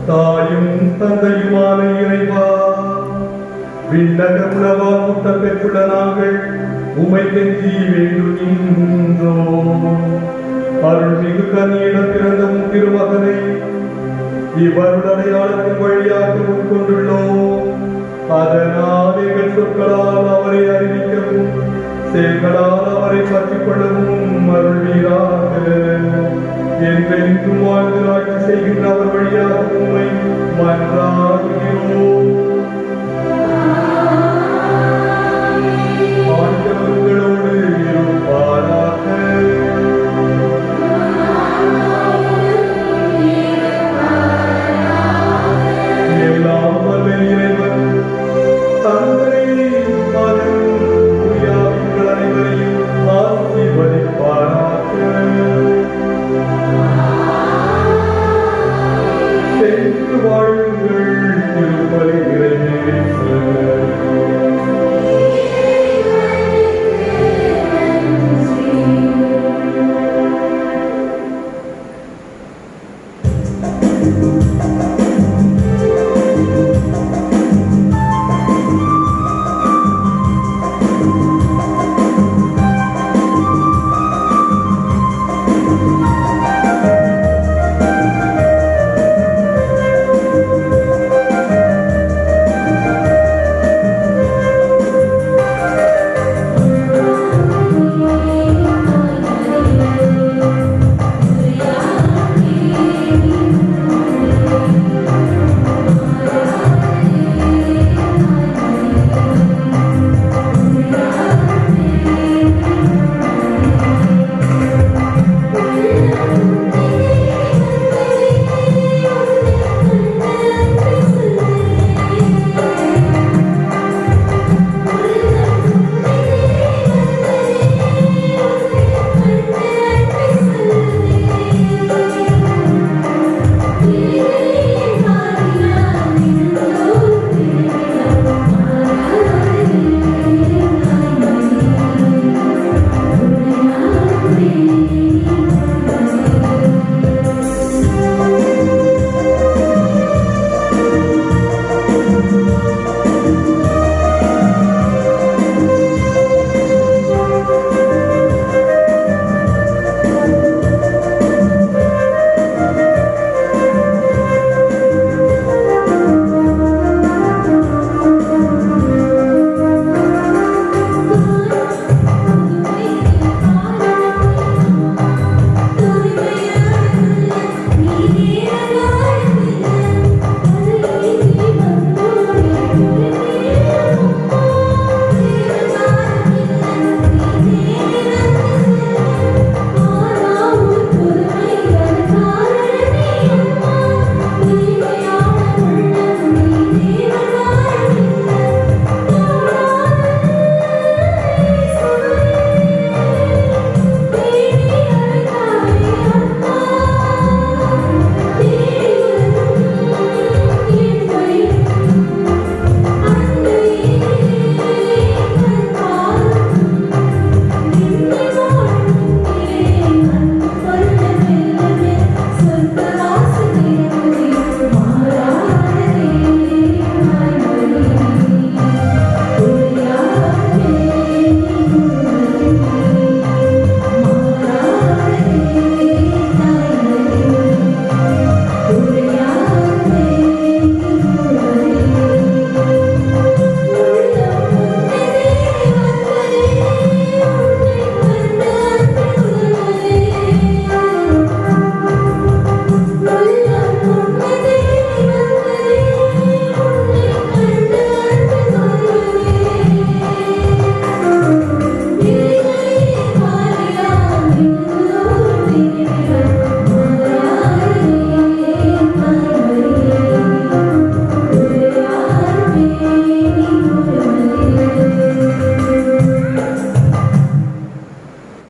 தாயும் தந்தையுமான இறைவா, விண்ணக உணவா கூட்ட பெற்றுள்ள நாங்கள் உமை கெஞ்சி வேண்டுகின்றோம். அருள்மிகு கன்னியிடம் பிறந்த உம் திருமகனை இவருடைய அடையாளத்தின் வழியாக உட்கொண்டுள்ளோம். அதனால் எங்கள் சொற்களால் அவரை அறிவிக்கவும் செயல்களால் அவரை பற்றிக் கொள்ளவும் அருள்வீராக. என்றென்றும் வாழ்ந்து ஆட்சி செய்கின்ற அவர் வழியாக உம்மை மன்றாடுகின்றோம்.